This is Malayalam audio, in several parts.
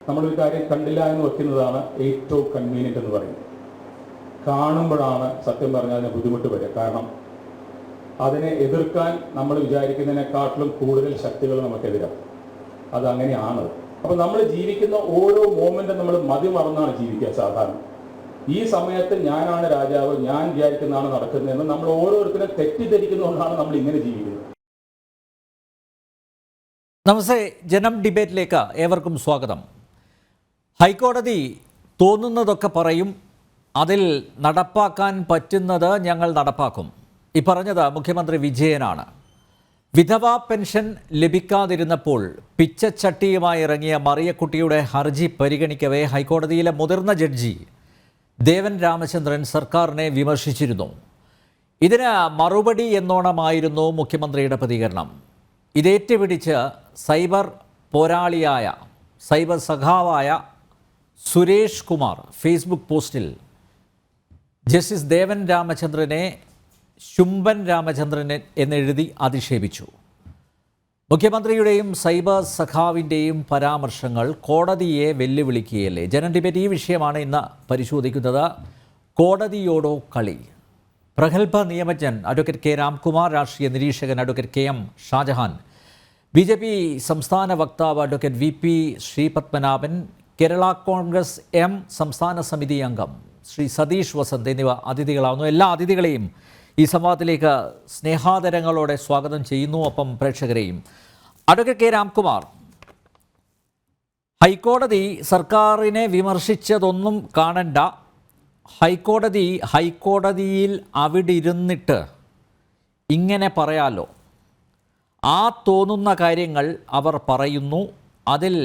നമ്മളൊരു കാര്യം കണ്ടില്ല എന്ന് വെക്കുന്നതാണ് ഏറ്റവും കൺവീനിയൻ്റ് എന്ന് പറയുന്നത്. കാണുമ്പോഴാണ് സത്യം പറഞ്ഞാൽ അതിന് ബുദ്ധിമുട്ട് വരിക. കാരണം അതിനെ എതിർക്കാൻ നമ്മൾ വിചാരിക്കുന്നതിനെക്കാട്ടിലും കൂടുതൽ ശക്തികൾ നമുക്കെതിരാണ്. അതങ്ങനെയാണ്. അപ്പോൾ നമ്മൾ ജീവിക്കുന്ന ഓരോ മോമെൻറ്റും നമ്മൾ മതിമറന്നാണ് ജീവിക്കുക സാധാരണ. ഈ സമയത്ത് ഞാനാണ് രാജാവ്, ഞാൻ വിചാരിക്കുന്നതാണ് നടക്കുന്നതെന്ന് നമ്മൾ ഓരോരുത്തരും തെറ്റിദ്ധരിക്കുന്നതുകൊണ്ടാണ് നമ്മൾ ഇങ്ങനെ ജീവിക്കുന്നത്. നമസ്തേ, ജനം ഡിബേറ്റിലേക്ക് ഏവർക്കും സ്വാഗതം. ഹൈക്കോടതി തോന്നുന്നതൊക്കെ പറയും, അതിൽ നടപ്പാക്കാൻ പറ്റുന്നത് ഞങ്ങൾ നടപ്പാക്കും. ഈ പറഞ്ഞത് മുഖ്യമന്ത്രി വിജയനാണ്. വിധവാ പെൻഷൻ ലഭിക്കാതിരുന്നപ്പോൾ പിച്ചച്ചട്ടിയുമായി ഇറങ്ങിയ മറിയക്കുട്ടിയുടെ ഹർജി പരിഗണിക്കവേ ഹൈക്കോടതിയിലെ മുതിർന്ന ജഡ്ജി ദേവൻ രാമചന്ദ്രൻ സർക്കാരിനെ വിമർശിച്ചിരുന്നു. ഇതിന് മറുപടി എന്നോണമായിരുന്നു മുഖ്യമന്ത്രിയുടെ പ്രതികരണം. ഇതേറ്റുപിടിച്ച് സൈബർ പോരാളിയായ സൈബർ സഖാവായ സുരേഷ് കുമാർ ഫേസ്ബുക്ക് പോസ്റ്റിൽ ജസ്റ്റിസ് ദേവൻ രാമചന്ദ്രനെ ശുംഭൻ രാമചന്ദ്രൻ എന്നെഴുതി അധിക്ഷേപിച്ചു. മുഖ്യമന്ത്രിയുടെയും സൈബർ സഖാവിൻ്റെയും പരാമർശങ്ങൾ കോടതിയെ വെല്ലുവിളിക്കുകയല്ലേ? ജനം ഡിബേറ്റ് ഈ വിഷയമാണ് ഇന്ന് പരിശോധിക്കുന്നത്. കോടതിയോടോ കളി. പ്രഗത്ഭ നിയമജ്ഞൻ അഡ്വക്കേറ്റ് കെ രാംകുമാർ, രാഷ്ട്രീയ നിരീക്ഷകൻ advocate K M Shajahan, BJP സംസ്ഥാന വക്താവ് advocate VP Sreepadmanabhan, Kerala Congress M സംസ്ഥാന സമിതി അംഗം ശ്രീ സതീഷ് വസന്ത് എന്നിവ അതിഥികളാവുന്നു. എല്ലാ അതിഥികളെയും ഈ സംവാദത്തിലേക്ക് സ്നേഹാദരങ്ങളോടെ സ്വാഗതം ചെയ്യുന്നു. ഒപ്പം പ്രേക്ഷകരെയും. അഡ്വക്കേറ്റ് കെ രാംകുമാർ, ഹൈക്കോടതി സർക്കാരിനെ വിമർശിച്ചതൊന്നും കാണണ്ട, ഹൈക്കോടതിയിൽ അവിടെ ഇരുന്നിട്ട് ഇങ്ങനെ പറയാലോ, ആ തോന്നുന്ന കാര്യങ്ങൾ അവർ പറയുന്നു, അതിൽ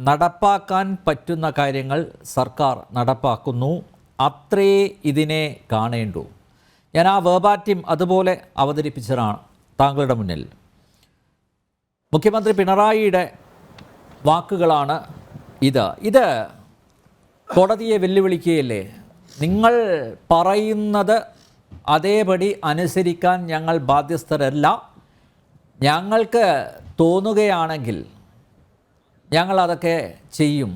നടപ്പാക്കാൻ പറ്റുന്ന കാര്യങ്ങൾ സർക്കാർ നടപ്പാക്കുന്നു, അത്രേ ഇതിനെ കാണേണ്ടൂ. ഞാൻ ആ വേർബാറ്റിം അതുപോലെ അവതരിപ്പിച്ചതാണ് താങ്കളുടെ മുന്നിൽ. മുഖ്യമന്ത്രി പിണറായിയുടെ വാക്കുകളാണ് ഇത് കോടതിയെ വെല്ലുവിളിക്കുകയല്ലേ? നിങ്ങൾ പറയുന്നത് അതേപടി അനുസരിക്കാൻ ഞങ്ങൾ ബാധ്യസ്ഥരല്ല, ഞങ്ങൾക്ക് തോന്നുകയാണെങ്കിൽ ഞങ്ങളതൊക്കെ ചെയ്യും.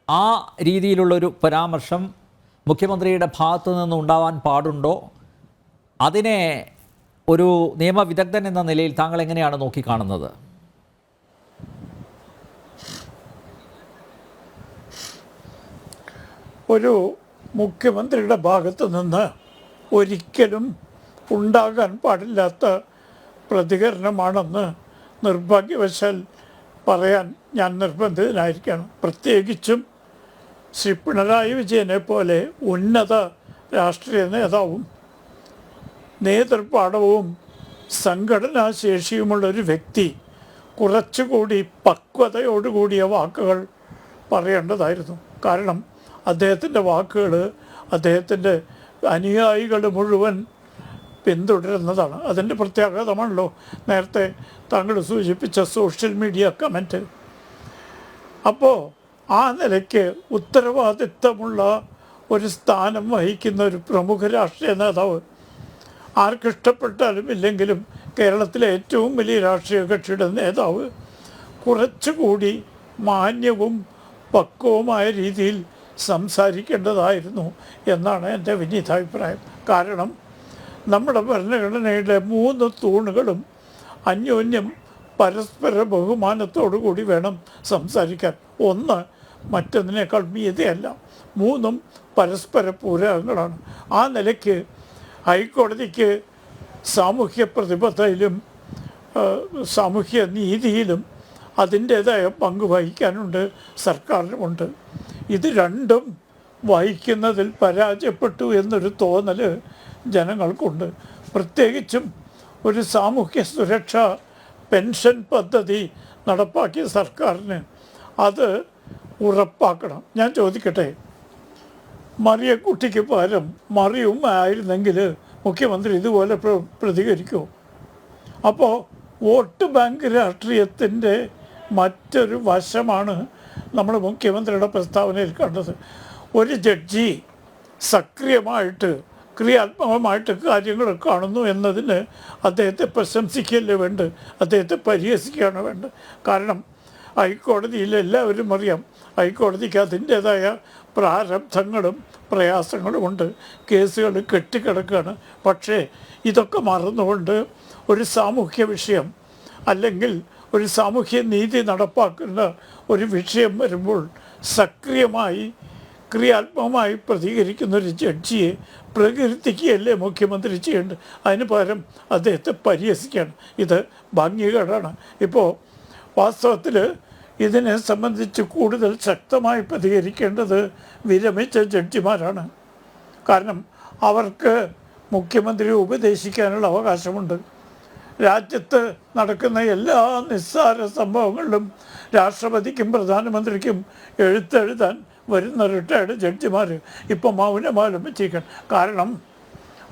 ആ രീതിയിലുള്ളൊരു പരാമർശം മുഖ്യമന്ത്രിയുടെ ഭാഗത്തു നിന്ന് ഉണ്ടാവാൻ പാടുണ്ടോ? അതിനെ ഒരു നിയമവിദഗ്ധൻ എന്ന നിലയിൽ താങ്കൾ എങ്ങനെയാണ് നോക്കിക്കാണുന്നത്? ഒരു മുഖ്യമന്ത്രിയുടെ ഭാഗത്ത് നിന്ന് ഒരിക്കലും ഉണ്ടാകാൻ പാടില്ലാത്ത പ്രതികരണമാണെന്ന് നിർഭാഗ്യവശാൽ പറയാൻ ഞാൻ നിർബന്ധിതനായിരിക്കണം. പ്രത്യേകിച്ചും ശ്രീ പിണറായി വിജയനെ പോലെ ഉന്നത രാഷ്ട്രീയ നേതാവും നേതൃപാഠവും സംഘടനാശേഷിയുമുള്ളൊരു വ്യക്തി കുറച്ചുകൂടി പക്വതയോടുകൂടിയ വാക്കുകൾ പറയേണ്ടതായിരുന്നു. കാരണം അദ്ദേഹത്തിൻ്റെ വാക്കുകൾ അദ്ദേഹത്തിൻ്റെ അനുയായികൾ മുഴുവൻ പിന്തുടരുന്നതാണ്. അതിൻ്റെ പ്രത്യാഘാതമാണല്ലോ നേരത്തെ താങ്കൾ സൂചിപ്പിച്ച സോഷ്യൽ മീഡിയ കമൻറ്റ്. അപ്പോൾ ആ നിലയ്ക്ക് ഉത്തരവാദിത്തമുള്ള ഒരു സ്ഥാനം വഹിക്കുന്ന ഒരു പ്രമുഖ രാഷ്ട്രീയ നേതാവ്, ആർക്കിഷ്ടപ്പെട്ടാലും ഇല്ലെങ്കിലും കേരളത്തിലെ ഏറ്റവും വലിയ രാഷ്ട്രീയ കക്ഷിയുടെ നേതാവ് കുറച്ചുകൂടി മാന്യവും പക്വവുമായ രീതിയിൽ സംസാരിക്കേണ്ടതായിരുന്നു എന്നാണ് എൻ്റെ വിനീതാഭിപ്രായം. കാരണം നമ്മുടെ ഭരണഘടനയുടെ 3 തൂണുകളും അന്യോന്യം പരസ്പര ബഹുമാനത്തോടു കൂടി വേണം സംസാരിക്കാൻ. ഒന്ന് മറ്റൊന്നിനേക്കാൾ മീതെയല്ല, 3ഉം പരസ്പര പൂരകങ്ങളാണ്. ആ നിലയ്ക്ക് ഹൈക്കോടതിക്ക് സാമൂഹ്യ പ്രതിബദ്ധതയിലും സാമൂഹ്യ നീതിയിലും അതിൻ്റേതായ പങ്ക് വഹിക്കാനുണ്ട്, സർക്കാരിനുമുണ്ട്. ഇത് രണ്ടും വഹിക്കുന്നതിൽ പരാജയപ്പെട്ടു എന്നൊരു തോന്നൽ ജനങ്ങൾക്കുണ്ട്. പ്രത്യേകിച്ചും ഒരു സാമൂഹ്യ സുരക്ഷാ പെൻഷൻ പദ്ധതി നടപ്പാക്കിയ സർക്കാരിന് അത് ഉറപ്പാക്കണം. ഞാൻ ചോദിക്കട്ടെ, മറിയക്കുട്ടിക്ക് പകരം മറിയും ആയിരുന്നെങ്കിൽ മുഖ്യമന്ത്രി ഇതുപോലെ പ്രതികരിക്കുമോ? അപ്പോൾ വോട്ട് ബാങ്ക് രാഷ്ട്രീയത്തിൻ്റെ മറ്റൊരു വശമാണ് നമ്മൾ മുഖ്യമന്ത്രിയുടെ പ്രസ്താവനയിൽ കണ്ടത്. ഒരു ജഡ്ജി സക്രിയമായിട്ട് ക്രിയാത്മകമായിട്ട് കാര്യങ്ങൾ കാണുന്നു എന്നതിന് അദ്ദേഹത്തെ പ്രശംസിക്കുകയല്ലേ വേണ്ട, അദ്ദേഹത്തെ പരിഹസിക്കുകയാണ് വേണ്ടത്. കാരണം ഹൈക്കോടതിയിൽ എല്ലാവരും അറിയാം, ഹൈക്കോടതിക്ക് അതിൻ്റേതായ പ്രാരബ്ധങ്ങളും പ്രയാസങ്ങളുമുണ്ട്. കേസുകൾ കെട്ടിക്കിടക്കുകയാണ്. പക്ഷേ ഇതൊക്കെ മറന്നുകൊണ്ട് ഒരു സാമൂഹ്യ വിഷയം അല്ലെങ്കിൽ ഒരു സാമൂഹ്യ നീതി നടപ്പാക്കുന്ന ഒരു വിഷയം വരുമ്പോൾ സക്രിയമായി ക്രിയാത്മകമായി പ്രതികരിക്കുന്ന ഒരു ജഡ്ജിയെ പ്രകീർത്തിക്കുകയല്ലേ മുഖ്യമന്ത്രി ചെയ്യേണ്ടത്. അതിന് പകരം അദ്ദേഹത്തെ പരിഹസിക്കുകയാണ്. ഇത് ഭംഗികേടാണ്. ഇപ്പോൾ വാസ്തവത്തിൽ ഇതിനെ സംബന്ധിച്ച് കൂടുതൽ ശക്തമായി പ്രതികരിക്കേണ്ടത് വിരമിച്ച ജഡ്ജിമാരാണ്. കാരണം അവർക്ക് മുഖ്യമന്ത്രിയെ ഉപദേശിക്കാനുള്ള അവകാശമുണ്ട്. രാജ്യത്ത് നടക്കുന്ന എല്ലാ നിസ്സാര സംഭവങ്ങളിലും രാഷ്ട്രപതിക്കും പ്രധാനമന്ത്രിക്കും എഴുത്തെഴുതാൻ വരുന്ന റിട്ടയർഡ് ജഡ്ജിമാർ ഇപ്പോൾ മൗനമാലംബിച്ചിരിക്കണം. കാരണം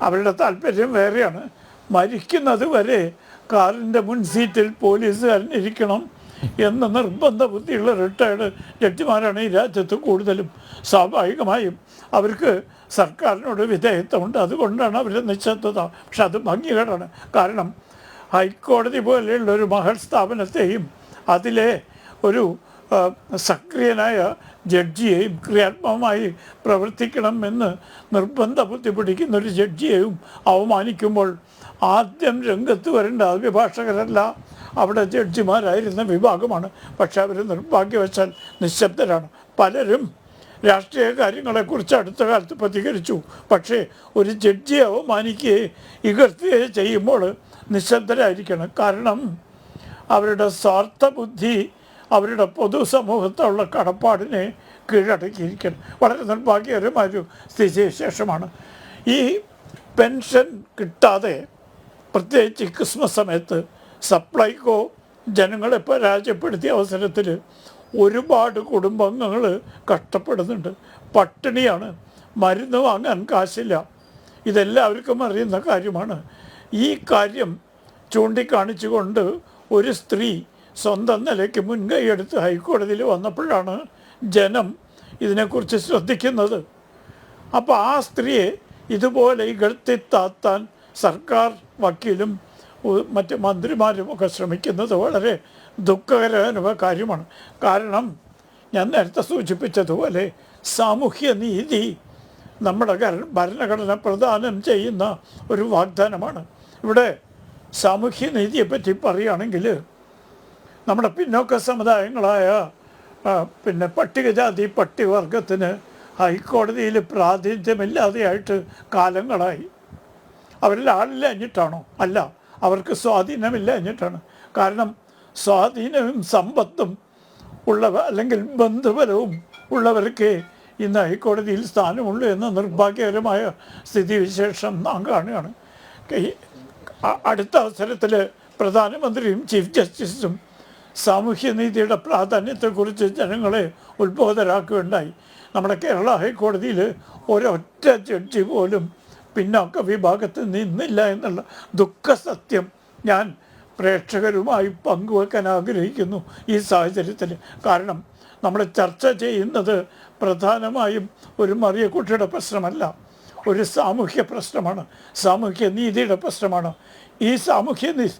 അവരുടെ താല്പര്യം വേറെയാണ്. മരിക്കുന്നത് വരെ കാറിൻ്റെ മുൻസീറ്റിൽ പോലീസുകാരൻ ഇരിക്കണം എന്ന നിർബന്ധ ബുദ്ധിയുള്ള റിട്ടയർഡ് ജഡ്ജിമാരാണ് ഈ രാജ്യത്ത് കൂടുതലും. സ്വാഭാവികമായും അവർക്ക് സർക്കാരിനോട് വിധേയത്വമുണ്ട്. അതുകൊണ്ടാണ് അവരുടെ നിശ്ചബ്ദത. പക്ഷെ അത് ഭംഗികേടാണ്. കാരണം ഹൈക്കോടതി പോലെയുള്ള ഒരു മഹൽ സ്ഥാപനത്തെയും അതിലെ ഒരു സക്രിയനായ ജഡ്ജിയെയും ക്രിയാത്മകമായി പ്രവർത്തിക്കണം എന്ന് നിർബന്ധ ബുദ്ധി പിടിക്കുന്ന ഒരു ജഡ്ജിയെയും അവമാനിക്കുമ്പോൾ ആദ്യം രംഗത്ത് വരേണ്ട അഭിഭാഷകരല്ല, അവിടെ ജഡ്ജിമാരായിരുന്ന വിഭാഗമാണ്. പക്ഷെ അവർ നിർഭാഗ്യവശാൽ നിശബ്ദരാണ്. പലരും രാഷ്ട്രീയ കാര്യങ്ങളെക്കുറിച്ച് അടുത്ത കാലത്ത് പ്രതികരിച്ചു. പക്ഷേ ഒരു ജഡ്ജിയെ അവമാനിക്കുകയോ ഇകഴ്ത്തുകയോ ചെയ്യുമ്പോൾ നിശബ്ദരായിരിക്കണം. കാരണം അവരുടെ സ്വാർത്ഥ ബുദ്ധി അവരുടെ പൊതുസമൂഹത്തുള്ള കടപ്പാടിനെ കീഴടക്കിയിരിക്കണം. വളരെ നിർഭാഗ്യകരമായൊരു സ്ഥിതിവിശേഷമാണ്. ഈ പെൻഷൻ കിട്ടാതെ പ്രത്യേകിച്ച് ക്രിസ്മസ് സമയത്ത് സപ്ലൈകോ ജനങ്ങളെ പരാജയപ്പെടുത്തിയ അവസരത്തിൽ ഒരുപാട് കുടുംബാംഗങ്ങൾ കഷ്ടപ്പെടുന്നുണ്ട്. പട്ടിണിയാണ്, മരുന്ന് വാങ്ങാൻ കാശില്ല. ഇതെല്ലാവർക്കും അറിയുന്ന കാര്യമാണ്. ഈ കാര്യം ചൂണ്ടിക്കാണിച്ചുകൊണ്ട് ഒരു സ്ത്രീ സ്വന്തം നിലയ്ക്ക് മുൻകൈയെടുത്ത് ഹൈക്കോടതിയിൽ വന്നപ്പോഴാണ് ജനം ഇതിനെക്കുറിച്ച് ശ്രദ്ധിക്കുന്നത്. അപ്പോൾ ആ സ്ത്രീയെ ഇതുപോലെ ഇകഴ്ത്തിത്താത്താൻ സർക്കാർ വക്കീലും മറ്റ് മന്ത്രിമാരും ഒക്കെ ശ്രമിക്കുന്നത് വളരെ ദുഃഖകരമായ കാര്യമാണ്. കാരണം ഞാൻ നേരത്തെ സൂചിപ്പിച്ചതുപോലെ സാമൂഹ്യ നീതി നമ്മുടെ ഭരണഘടന പ്രദാനം ചെയ്യുന്ന ഒരു വാഗ്ദാനമാണ്. ഇവിടെ സാമൂഹ്യ നീതിയെപ്പറ്റി പറയുകയാണെങ്കിൽ നമ്മുടെ പിന്നോക്ക സമുദായങ്ങളായ പട്ടികജാതി പട്ടികവർഗത്തിന് ഹൈക്കോടതിയിൽ പ്രാതിനിധ്യമില്ലാതെയായിട്ട് കാലങ്ങളായി. അവരിൽ ആളില്ല എന്നിട്ടാണോ? അല്ല, അവർക്ക് സ്വാധീനമില്ല എന്നിട്ടാണ്. കാരണം സ്വാധീനവും സമ്പത്തും ഉള്ളവ അല്ലെങ്കിൽ ബന്ധുബലവും ഉള്ളവർക്ക് ഇന്ന് ഹൈക്കോടതിയിൽ സ്ഥാനമുള്ളൂ എന്ന നിർഭാഗ്യകരമായ സ്ഥിതിവിശേഷം നാം കാണുകയാണ്. അടുത്ത അവസരത്തിൽ പ്രധാനമന്ത്രിയും ചീഫ് ജസ്റ്റിസും സാമൂഹ്യനീതിയുടെ പ്രാധാന്യത്തെക്കുറിച്ച് ജനങ്ങളെ ഉത്ബോധരാക്കുകയുണ്ടായി. നമ്മുടെ കേരള ഹൈക്കോടതിയിൽ ഒരൊറ്റ ജഡ്ജി പോലും പിന്നോക്ക വിഭാഗത്ത് നിന്നില്ല എന്നുള്ള ദുഃഖസത്യം ഞാൻ പ്രേക്ഷകരുമായി പങ്കുവെക്കാൻ ആഗ്രഹിക്കുന്നു ഈ സാഹചര്യത്തിൽ. കാരണം നമ്മൾ ചർച്ച ചെയ്യുന്നത് പ്രധാനമായും ഒരു മറിയക്കുട്ടിയുടെ പ്രശ്നമല്ല, ഒരു സാമൂഹ്യ പ്രശ്നമാണ്, സാമൂഹ്യ നീതിയുടെ പ്രശ്നമാണ്. ഈ സാമൂഹ്യ നീതി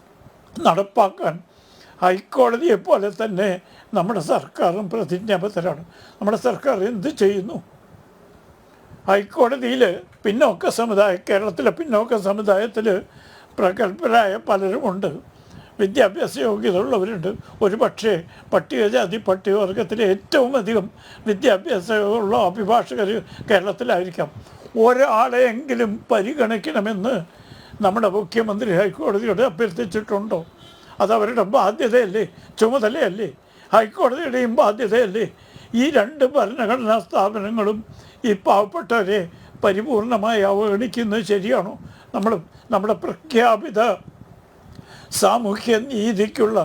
നടപ്പാക്കാൻ ഹൈക്കോടതിയെപ്പോലെ തന്നെ നമ്മുടെ സർക്കാരും പ്രതിജ്ഞാബദ്ധരാണ്. നമ്മുടെ സർക്കാർ എന്ത് ചെയ്യുന്നു? ഹൈക്കോടതിയിൽ പിന്നോക്ക സമുദായം, കേരളത്തിലെ പിന്നോക്ക സമുദായത്തിൽ പ്രഗത്ഭരായ പലരുമുണ്ട്, വിദ്യാഭ്യാസ യോഗ്യത ഉള്ളവരുണ്ട്. ഒരു പക്ഷേ പട്ടികജാതി പട്ടികവർഗത്തിലെ ഏറ്റവും അധികം വിദ്യാഭ്യാസമുള്ള അഭിഭാഷകർ കേരളത്തിലായിരിക്കാം. ഒരാളെയെങ്കിലും പരിഗണിക്കണമെന്ന് നമ്മുടെ മുഖ്യമന്ത്രി ഹൈക്കോടതിയോട് അഭ്യർത്ഥിച്ചിട്ടുണ്ടോ? അതവരുടെ ബാധ്യതയല്ലേ, ചുമതലയല്ലേ, ഹൈക്കോടതിയുടെയും ബാധ്യതയല്ലേ? ഈ രണ്ട് ഭരണഘടനാ സ്ഥാപനങ്ങളും ഈ പാവപ്പെട്ടവരെ പരിപൂർണമായി അവഗണിക്കുന്നത് ശരിയാണോ? നമ്മുടെ പ്രഖ്യാപിത സാമൂഹ്യ നീതിക്കുള്ള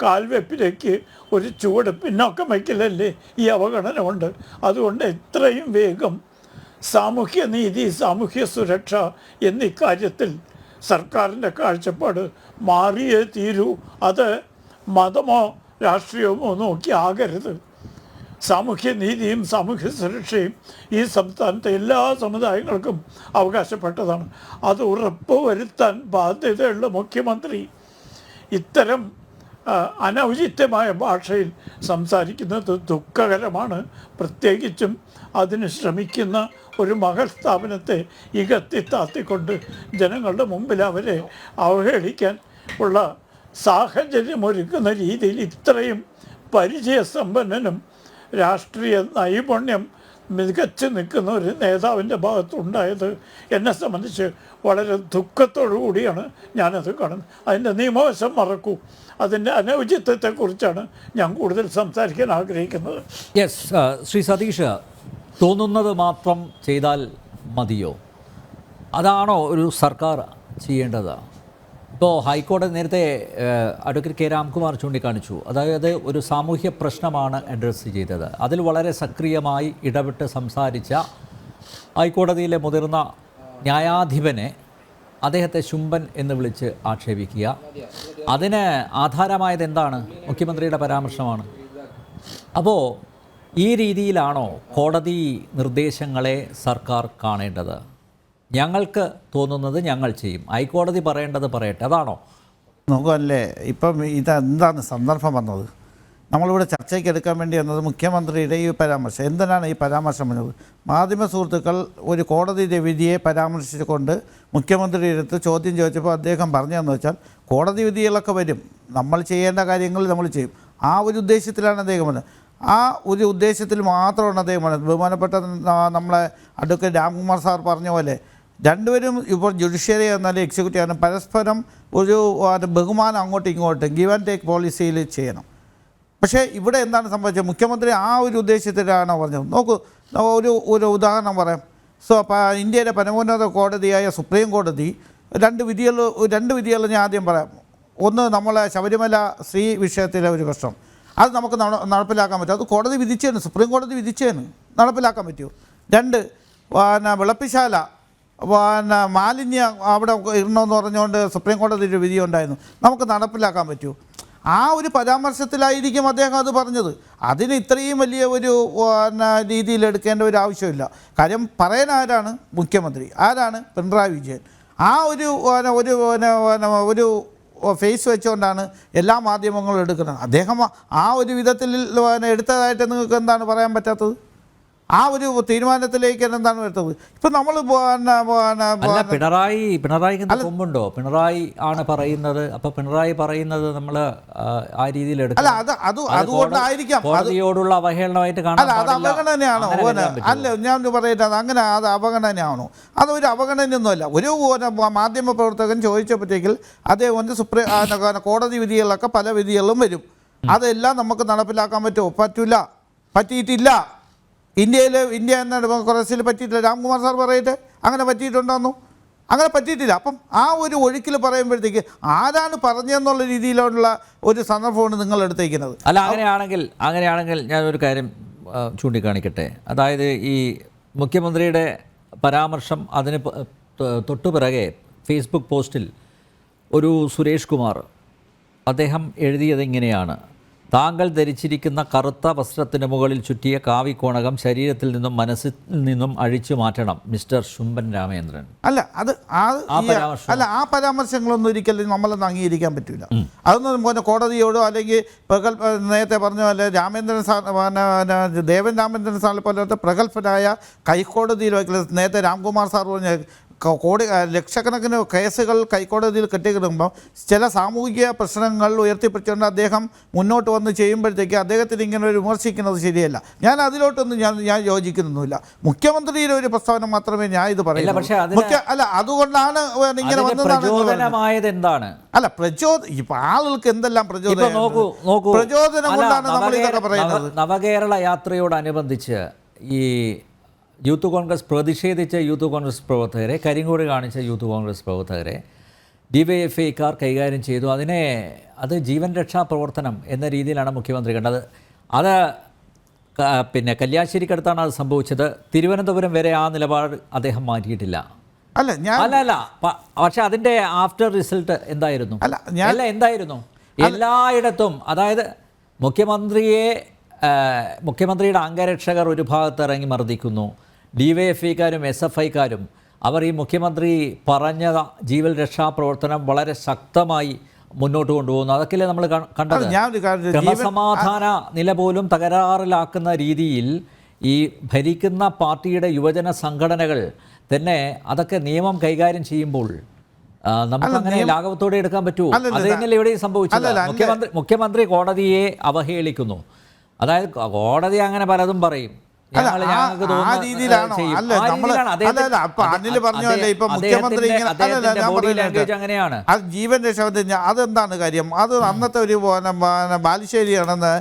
കാൽവെപ്പിലേക്ക് ഒരു ചുവട് പിന്നോക്കം വയ്ക്കലല്ലേ ഈ അവഗണന കൊണ്ട്. അതുകൊണ്ട് എത്രയും വേഗം സാമൂഹ്യ നീതി, സാമൂഹ്യ സുരക്ഷ എന്നീ കാര്യത്തിൽ സർക്കാരിൻ്റെ കാഴ്ചപ്പാട് മാറിയേ തീരൂ. അത് മതമോ രാഷ്ട്രീയമോ നോക്കി ആകരുത്. സാമൂഹ്യ നീതിയും സാമൂഹ്യ സുരക്ഷയും ഈ സംസ്ഥാനത്തെ എല്ലാ സമുദായങ്ങൾക്കും അവകാശപ്പെട്ടതാണ്. അത് ഉറപ്പുവരുത്താൻ ബാധ്യതയുള്ള മുഖ്യമന്ത്രി ഇത്തരം അനൗചിത്യമായ ഭാഷയിൽ സംസാരിക്കുന്നത് ദുഃഖകരമാണ്. പ്രത്യേകിച്ചും അതിന് ശ്രമിക്കുന്ന ഒരു മഹൽ സ്ഥാപനത്തെ ഇകത്തിത്താത്തിക്കൊണ്ട് ജനങ്ങളുടെ മുമ്പിൽ അവരെ അവഹേളിക്കാൻ ഉള്ള സാഹചര്യം ഒരുക്കുന്ന രീതിയിൽ ഇത്രയും പരിചയസമ്പന്നനും രാഷ്ട്രീയ നൈപുണ്യം മികച്ചു നിൽക്കുന്ന ഒരു നേതാവിൻ്റെ ഭാഗത്തുണ്ടായത് എന്നെ സംബന്ധിച്ച് വളരെ ദുഃഖത്തോടു കൂടിയാണ് ഞാനത് കാണുന്നത്. അതിൻ്റെ നിയമവശം മറക്കൂ. അതിൻ്റെ അനൗചിത്യത്തെക്കുറിച്ചാണ് ഞാൻ കൂടുതൽ സംസാരിക്കാൻ ആഗ്രഹിക്കുന്നത്. യെസ്, ശ്രീ സതീഷ്, തോന്നുന്നത് മാത്രം ചെയ്താൽ മതിയോ? അതാണോ ഒരു സർക്കാർ ചെയ്യേണ്ടത്? ഇപ്പോൾ ഹൈക്കോടതി നേരത്തെ അഡ്വക്കേറ്റ് കെ രാംകുമാർ ചൂണ്ടിക്കാണിച്ചു, അതായത് ഒരു സാമൂഹ്യ പ്രശ്നമാണ് അഡ്രസ്സ് ചെയ്തത്. അതിൽ വളരെ സക്രിയമായി ഇടപെട്ട് സംസാരിച്ച ഹൈക്കോടതിയിലെ മുതിർന്ന ന്യായാധിപനെ അദ്ദേഹത്തെ ശുംഭൻ എന്ന് വിളിച്ച് ആക്ഷേപിക്കുക, അതിന് ആധാരമായത് എന്താണ്? മുഖ്യമന്ത്രിയുടെ പരാമർശമാണ്. അപ്പോൾ ഈ രീതിയിലാണോ കോടതി നിർദ്ദേശങ്ങളെ സർക്കാർ കാണേണ്ടത്? ഞങ്ങൾക്ക് തോന്നുന്നത് ഞങ്ങൾ ചെയ്യും, ഹൈക്കോടതി പറയേണ്ടത് പറയട്ടെ, അതാണോ? നോക്കുമല്ലേ, ഇപ്പം ഇതെന്താണ് സന്ദർഭം വന്നത്? നമ്മളിവിടെ ചർച്ചയ്ക്ക് എടുക്കാൻ വേണ്ടി വന്നത് മുഖ്യമന്ത്രിയുടെ ഈ പരാമർശം. എന്തിനാണ് ഈ പരാമർശം വന്നത്? മാധ്യമ സുഹൃത്തുക്കൾ ഒരു കോടതിയുടെ വിധിയെ പരാമർശിച്ചുകൊണ്ട് മുഖ്യമന്ത്രിയുടെ അടുത്ത് ചോദ്യം ചോദിച്ചപ്പോൾ അദ്ദേഹം പറഞ്ഞതെന്ന് വെച്ചാൽ കോടതി വിധികളൊക്കെ വരും, നമ്മൾ ചെയ്യേണ്ട കാര്യങ്ങൾ നമ്മൾ ചെയ്യും. ആ ഒരു ഉദ്ദേശത്തിലാണ് അദ്ദേഹം പറഞ്ഞത്. ആ ഒരു ഉദ്ദേശത്തിൽ മാത്രമാണ് അദ്ദേഹം പറഞ്ഞത്. ബഹുമാനപ്പെട്ട നമ്മളെ അഡ്വക്കേറ്റ് രാംകുമാർ സാർ പറഞ്ഞ പോലെ രണ്ടുപേരും ഇപ്പോൾ ജുഡീഷ്യറി എന്നാലും എക്സിക്യൂട്ടീവ് ആണ്, പരസ്പരം ഒരു ബഹുമാനം അങ്ങോട്ടും ഇങ്ങോട്ടും ഗിവ് ആൻഡ് ടേക്ക് പോളിസിയിൽ ചെയ്യണം. പക്ഷേ ഇവിടെ എന്താണ് സംഭവിച്ചത്? മുഖ്യമന്ത്രി ആ ഒരു ഉദ്ദേശത്തിലാണ് പറഞ്ഞത്. നോക്കൂ, ഒരു ഉദാഹരണം പറയാം. ഇന്ത്യയിലെ പരമോന്നത കോടതിയായ സുപ്രീം കോടതി രണ്ട് വിധികൾ ഞാൻ ആദ്യം പറയാം. ഒന്ന്, നമ്മളെ ശബരിമല സ്ത്രീ വിഷയത്തിലെ ഒരു പ്രശ്നം, അത് നമുക്ക് നടപ്പിലാക്കാൻ പറ്റും. അത് കോടതി വിധിച്ചേന്, സുപ്രീം കോടതി വിധിച്ചേന്, നടപ്പിലാക്കാൻ പറ്റുമോ? രണ്ട്, വിളപ്പിശാല മാലിന്യം അവിടെ ഇടണമെന്ന് പറഞ്ഞുകൊണ്ട് സുപ്രീം കോടതിയുടെ വിധി ഉണ്ടായിരുന്നു, നമുക്ക് നടപ്പിലാക്കാൻ പറ്റുമോ? ആ ഒരു പരാമർശത്തിലായിരിക്കും അദ്ദേഹം അത് പറഞ്ഞത്. അതിന് ഇത്രയും വലിയ ഒരു രീതിയിൽ എടുക്കേണ്ട ഒരു ആവശ്യമില്ല. കാര്യം പറയാൻ ആരാണ്? മുഖ്യമന്ത്രി. ആരാണ്? പിണറായി വിജയൻ. ആ ഒരു ഫേസ് വെച്ചുകൊണ്ടാണ് എല്ലാ മാധ്യമങ്ങളും എടുക്കുന്നത്. അദ്ദേഹം ആ ഒരു വിധത്തിൽ എടുത്തതായിട്ട് നിങ്ങൾക്ക് എന്താണ് പറയാൻ പറ്റാത്തത്? ആ ഒരു തീരുമാനത്തിലേക്ക് എന്താണ് വരുന്നത്? ഇപ്പം നമ്മൾ പിണറായിക്ക് കൊമ്പുണ്ടോ? പിണറായി ആണ് പറയുന്നത്. അപ്പൊ പിണറായി പറയുന്നത് നമ്മൾ ആ രീതിയിൽ അല്ല, അതുകൊണ്ടായിരിക്കാം കോടതിയോടുള്ള അവഹേളനമായിട്ട് കാണാൻ. അല്ല, അത് അവഗണനയാണോ? അല്ല, ഞാൻ പറയുന്നത് അങ്ങനെ, അത് അവഗണനയാണോ? അതൊരു അവഗണനയൊന്നുമല്ല. ഒരു മാധ്യമ പ്രവർത്തകൻ ചോദിച്ചപ്പോഴത്തേക്കിൽ അദ്ദേഹം കോടതി വിധികളൊക്കെ പല വിധികളും വരും, അതെല്ലാം നമുക്ക് നടപ്പിലാക്കാൻ പറ്റുമോ? പറ്റിയിട്ടില്ല. ഇന്ത്യ എന്ന ഡെമോക്രസിയിൽ പറ്റിയിട്ടില്ല. രാംകുമാർ സാർ പറയട്ടെ, അങ്ങനെ പറ്റിയിട്ടുണ്ടോന്നു? അങ്ങനെ പറ്റിയിട്ടില്ല. അപ്പം ആ ഒരു ഒഴുക്കിൽ പറയുമ്പോഴത്തേക്ക് ആരാണ് പറഞ്ഞതെന്നുള്ള രീതിയിലുള്ള ഒരു സന്ദർഭമാണ് നിങ്ങൾ എടുത്തേക്കുന്നത്. അല്ല, അങ്ങനെയാണെങ്കിൽ ഞാനൊരു കാര്യം ചൂണ്ടിക്കാണിക്കട്ടെ. അതായത് ഈ മുഖ്യമന്ത്രിയുടെ പരാമർശം, അതിന് തൊട്ടുപിറകെ ഫേസ്ബുക്ക് പോസ്റ്റിൽ ഒരു സുരേഷ് കുമാർ അദ്ദേഹം എഴുതിയത് ഇങ്ങനെയാണ്: താങ്കൾ ധരിച്ചിരിക്കുന്ന കറുത്ത വസ്ത്രത്തിന് മുകളിൽ ചുറ്റിയ കാവിക്കോണകം ശരീരത്തിൽ നിന്നും മനസ്സിൽ നിന്നും അഴിച്ചു മാറ്റണം, മിസ്റ്റർ ശുംഭൻ രാമേന്ദ്രൻ. അല്ല, ആ പരാമർശങ്ങളൊന്നും ഒരിക്കലും നമ്മളൊന്നും അംഗീകരിക്കാൻ പറ്റില്ല. അതൊന്നും കോടതിയോടോ അല്ലെങ്കിൽ നേരത്തെ പറഞ്ഞ പോലെ രാമേന്ദ്രൻ സാർ, ദേവൻ രാമേന്ദ്രൻ സാറിനെ പോലത്തെ പ്രഗത്ഭനായ ഹൈക്കോടതിയിൽ നേരത്തെ രാംകുമാർ സാർ പറഞ്ഞ ലക്ഷക്കണക്കിന് കേസുകൾ ഹൈക്കോടതിയിൽ കെട്ടിക്കിടുമ്പോൾ ചില സാമൂഹിക പ്രശ്നങ്ങൾ ഉയർത്തിപ്പിടിച്ചുകൊണ്ട് അദ്ദേഹം മുന്നോട്ട് വന്ന് ചെയ്യുമ്പോഴത്തേക്ക് അദ്ദേഹത്തിന് ഇങ്ങനെ ഒരു വിമർശിക്കുന്നത് ശരിയല്ല. ഞാൻ അതിലോട്ടൊന്നും ഞാൻ യോജിക്കുന്നൊന്നുമില്ല. മുഖ്യമന്ത്രിയുടെ ഒരു പ്രസ്താവന മാത്രമേ ഞാൻ ഇത് പറയൂ. അല്ല, അതുകൊണ്ടാണ് ഇങ്ങനെ വന്നതാണ്. എന്താണ്? അല്ല, ഇപ്പൊ ആളുകൾക്ക് എന്തെല്ലാം പ്രചോദനം കൊണ്ടാണ് നമ്മൾ ഇതൊക്കെ പറയുന്നത്. നവകേരള യാത്രയോടനുബന്ധിച്ച് ഈ യൂത്ത് കോൺഗ്രസ് പ്രതിഷേധിച്ച യൂത്ത് കോൺഗ്രസ് പ്രവർത്തകരെ, കരിങ്കോട് കാണിച്ച യൂത്ത് കോൺഗ്രസ് പ്രവർത്തകരെ ഡിവൈഎഫ്ഐക്കാർ കൈകാര്യം ചെയ്തു. അത് ജീവൻ രക്ഷാ പ്രവർത്തനം എന്ന രീതിയിലാണ് മുഖ്യമന്ത്രി കണ്ടത്. അത് കല്യാശ്ശേരിക്കടുത്താണ് അത് സംഭവിച്ചത്. തിരുവനന്തപുരം വരെ ആ നിലപാട് അദ്ദേഹം മാറ്റിയിട്ടില്ല. അല്ല, പക്ഷെ അതിൻ്റെ ആഫ്റ്റർ റിസൾട്ട് എന്തായിരുന്നു? എന്തായിരുന്നു? എല്ലായിടത്തും, അതായത് മുഖ്യമന്ത്രിയുടെ അംഗരക്ഷകർ ഒരു ഭാഗത്ത് ഇറങ്ങി മർദ്ദിക്കുന്നു, ഡിവൈഎഫ്ഐക്കാരും SFIക്കാരും അവർ ഈ മുഖ്യമന്ത്രി പറഞ്ഞ ജീവൻ രക്ഷാ പ്രവർത്തനം വളരെ ശക്തമായി മുന്നോട്ട് കൊണ്ടുപോകുന്നു. അതൊക്കെയല്ലേ നമ്മൾ കണ്ടത്. ഞാനൊരു കാര്യം, ക്രമസമാധാന നില പോലും തകരാറിലാക്കുന്ന രീതിയിൽ ഈ ഭരിക്കുന്ന പാർട്ടിയുടെ യുവജന സംഘടനകൾ തന്നെ അതൊക്കെ നിയമം കൈകാര്യം ചെയ്യുമ്പോൾ നമുക്കങ്ങനെ ലാഘവത്തോടെ എടുക്കാൻ പറ്റുമോ? അത് തന്നെയല്ലേ ഇവിടെ സംഭവിച്ചത്. മുഖ്യമന്ത്രി കോടതിയെ അവഹേളിക്കുന്നു. അതായത് കോടതി അങ്ങനെ പലതും പറയും. അങ്ങനെയാണ് ജീവൻ രക്ഷ. അതെന്താണ് കാര്യം? അത് അന്നത്തെ ഒരു ബാലുശ്ശേരിയാണെന്ന്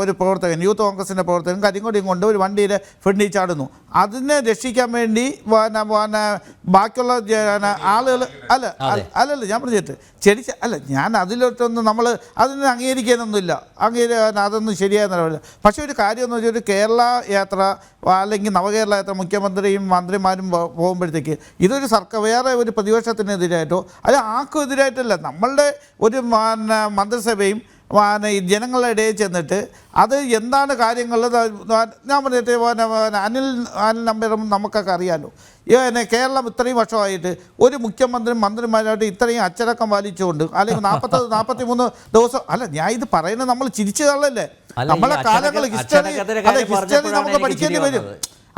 ഒരു പ്രവർത്തകൻ, യൂത്ത് കോൺഗ്രസിൻ്റെ പ്രവർത്തകൻ കരിങ്കൊടിയും കൊണ്ട് ഒരു വണ്ടിയിൽ ഫ്രണ്ടിൽ ചാടുന്നു. അതിനെ രക്ഷിക്കാൻ വേണ്ടി ബാക്കിയുള്ള ആളുകൾ അല്ലല്ല ഞാൻ പറഞ്ഞിട്ട് ഞാൻ അതിലോട്ടൊന്നും നമ്മൾ അതിനെ അംഗീകരിക്കാനൊന്നുമില്ല. അതൊന്നും ശരിയായ നിലവില്ല. പക്ഷേ ഒരു കാര്യം എന്ന് വെച്ചാൽ ഒരു കേരള യാത്ര അല്ലെങ്കിൽ നവകേരള യാത്ര മുഖ്യമന്ത്രിയും മന്ത്രിമാരും പോകുമ്പോഴത്തേക്ക് ഇതൊരു വേറെ ഒരു പ്രതിപക്ഷത്തിനെതിരായിട്ടോ അല്ല ആർക്കും എതിരായിട്ടല്ല, നമ്മളുടെ ഒരു മന്ത്രിസഭയും ജനങ്ങളുടെ ഇടയിൽ ചെന്നിട്ട് അത് എന്താണ് കാര്യങ്ങൾ ഞാൻ പറഞ്ഞിട്ട് അനിൽ നമ്പറും നമുക്കൊക്കെ അറിയാമല്ലോ. കേരളം ഇത്രയും വർഷമായിട്ട് ഒരു മുഖ്യമന്ത്രി മന്ത്രിമാരായിട്ട് ഇത്രയും അച്ചടക്കം പാലിച്ചുകൊണ്ട് അല്ലെങ്കിൽ 43 ദിവസം അല്ല ഞാൻ ഇത് പറയുന്നത് നമ്മൾ ചിരിച്ചു തള്ളല്ലേ. നമ്മളെ കാലങ്ങൾ ഹിസ്റ്ററി നമുക്ക് പഠിക്കേണ്ടി വരും.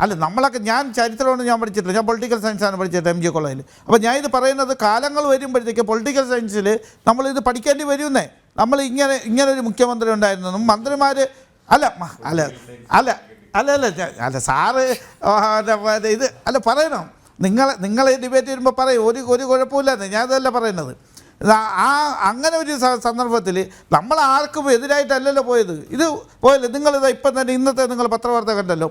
അല്ല നമ്മളൊക്കെ ഞാൻ ചരിത്രമാണ് ഞാൻ പഠിച്ചിട്ടില്ല, ഞാൻ പൊളിറ്റിക്കൽ സയൻസാണ് പഠിച്ചത് MG കോളേജിൽ. അപ്പോൾ ഞാൻ ഇത് പറയുന്നത് കാലങ്ങൾ വരുമ്പോഴത്തേക്ക് പൊളിറ്റിക്കൽ സയൻസിൽ നമ്മളിത് പഠിക്കേണ്ടി വരുന്നേ. നമ്മൾ ഇങ്ങനെ ഒരു മുഖ്യമന്ത്രി ഉണ്ടായിരുന്നു, മന്ത്രിമാർ അല്ല അല്ല അല്ല അല്ല അല്ല അല്ല സാറ് ഇത് അല്ല പറയണം. നിങ്ങളെ ഡിബേറ്റ് വരുമ്പോൾ പറയും ഒരു കുഴപ്പമില്ലെന്ന്. ഞാൻ ഇതല്ല പറയുന്നത്. അങ്ങനെ ഒരു സന്ദർഭത്തിൽ നമ്മൾ ആർക്കും എതിരായിട്ടല്ലല്ലോ പോയത്. ഇത് പോയല്ലേ നിങ്ങളിത് ഇപ്പം തന്നെ ഇന്നത്തെ നിങ്ങൾ പത്രവാർത്ത കണ്ടല്ലോ,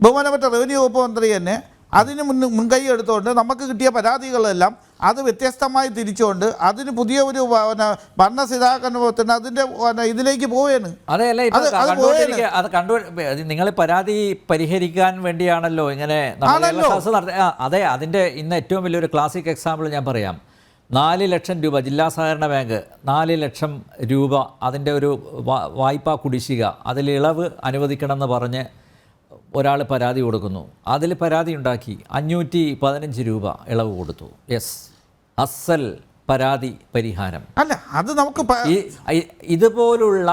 ബഹുമാനപ്പെട്ട റവന്യൂ വകുപ്പ് മന്ത്രി തന്നെ അതിന് മുൻകൈ എടുത്തുകൊണ്ട് നമുക്ക് കിട്ടിയ പരാതികളെല്ലാം അത് വ്യത്യസ്തമായി തിരിച്ചുകൊണ്ട് അതിന് പുതിയ ഒരു ഭരണസിദ്ധാന്തത്തിന് അതിൻ്റെ ഇതിലേക്ക് പോവുകയാണ്. നിങ്ങൾ പരാതി പരിഹരിക്കാൻ വേണ്ടിയാണല്ലോ ഇങ്ങനെ അതെ. അതിൻ്റെ ഇന്ന് ഏറ്റവും വലിയൊരു ക്ലാസിക് എക്സാമ്പിൾ ഞാൻ പറയാം. 4 ലക്ഷം രൂപ ജില്ലാ സഹകരണ ബാങ്ക് 4 ലക്ഷം രൂപ അതിൻ്റെ ഒരു വായ്പാ കുടിശ്ശിക, അതിൽ ഇളവ് അനുവദിക്കണമെന്ന് പറഞ്ഞ് ഒരാൾ പരാതി കൊടുക്കുന്നു. അതിൽ പരാതി ഉണ്ടാക്കി 515 രൂപ ഇളവ് കൊടുത്തു. യെസ്, അസൽ പരാതി പരിഹാരം. അല്ല അത് നമുക്ക് ഇതുപോലുള്ള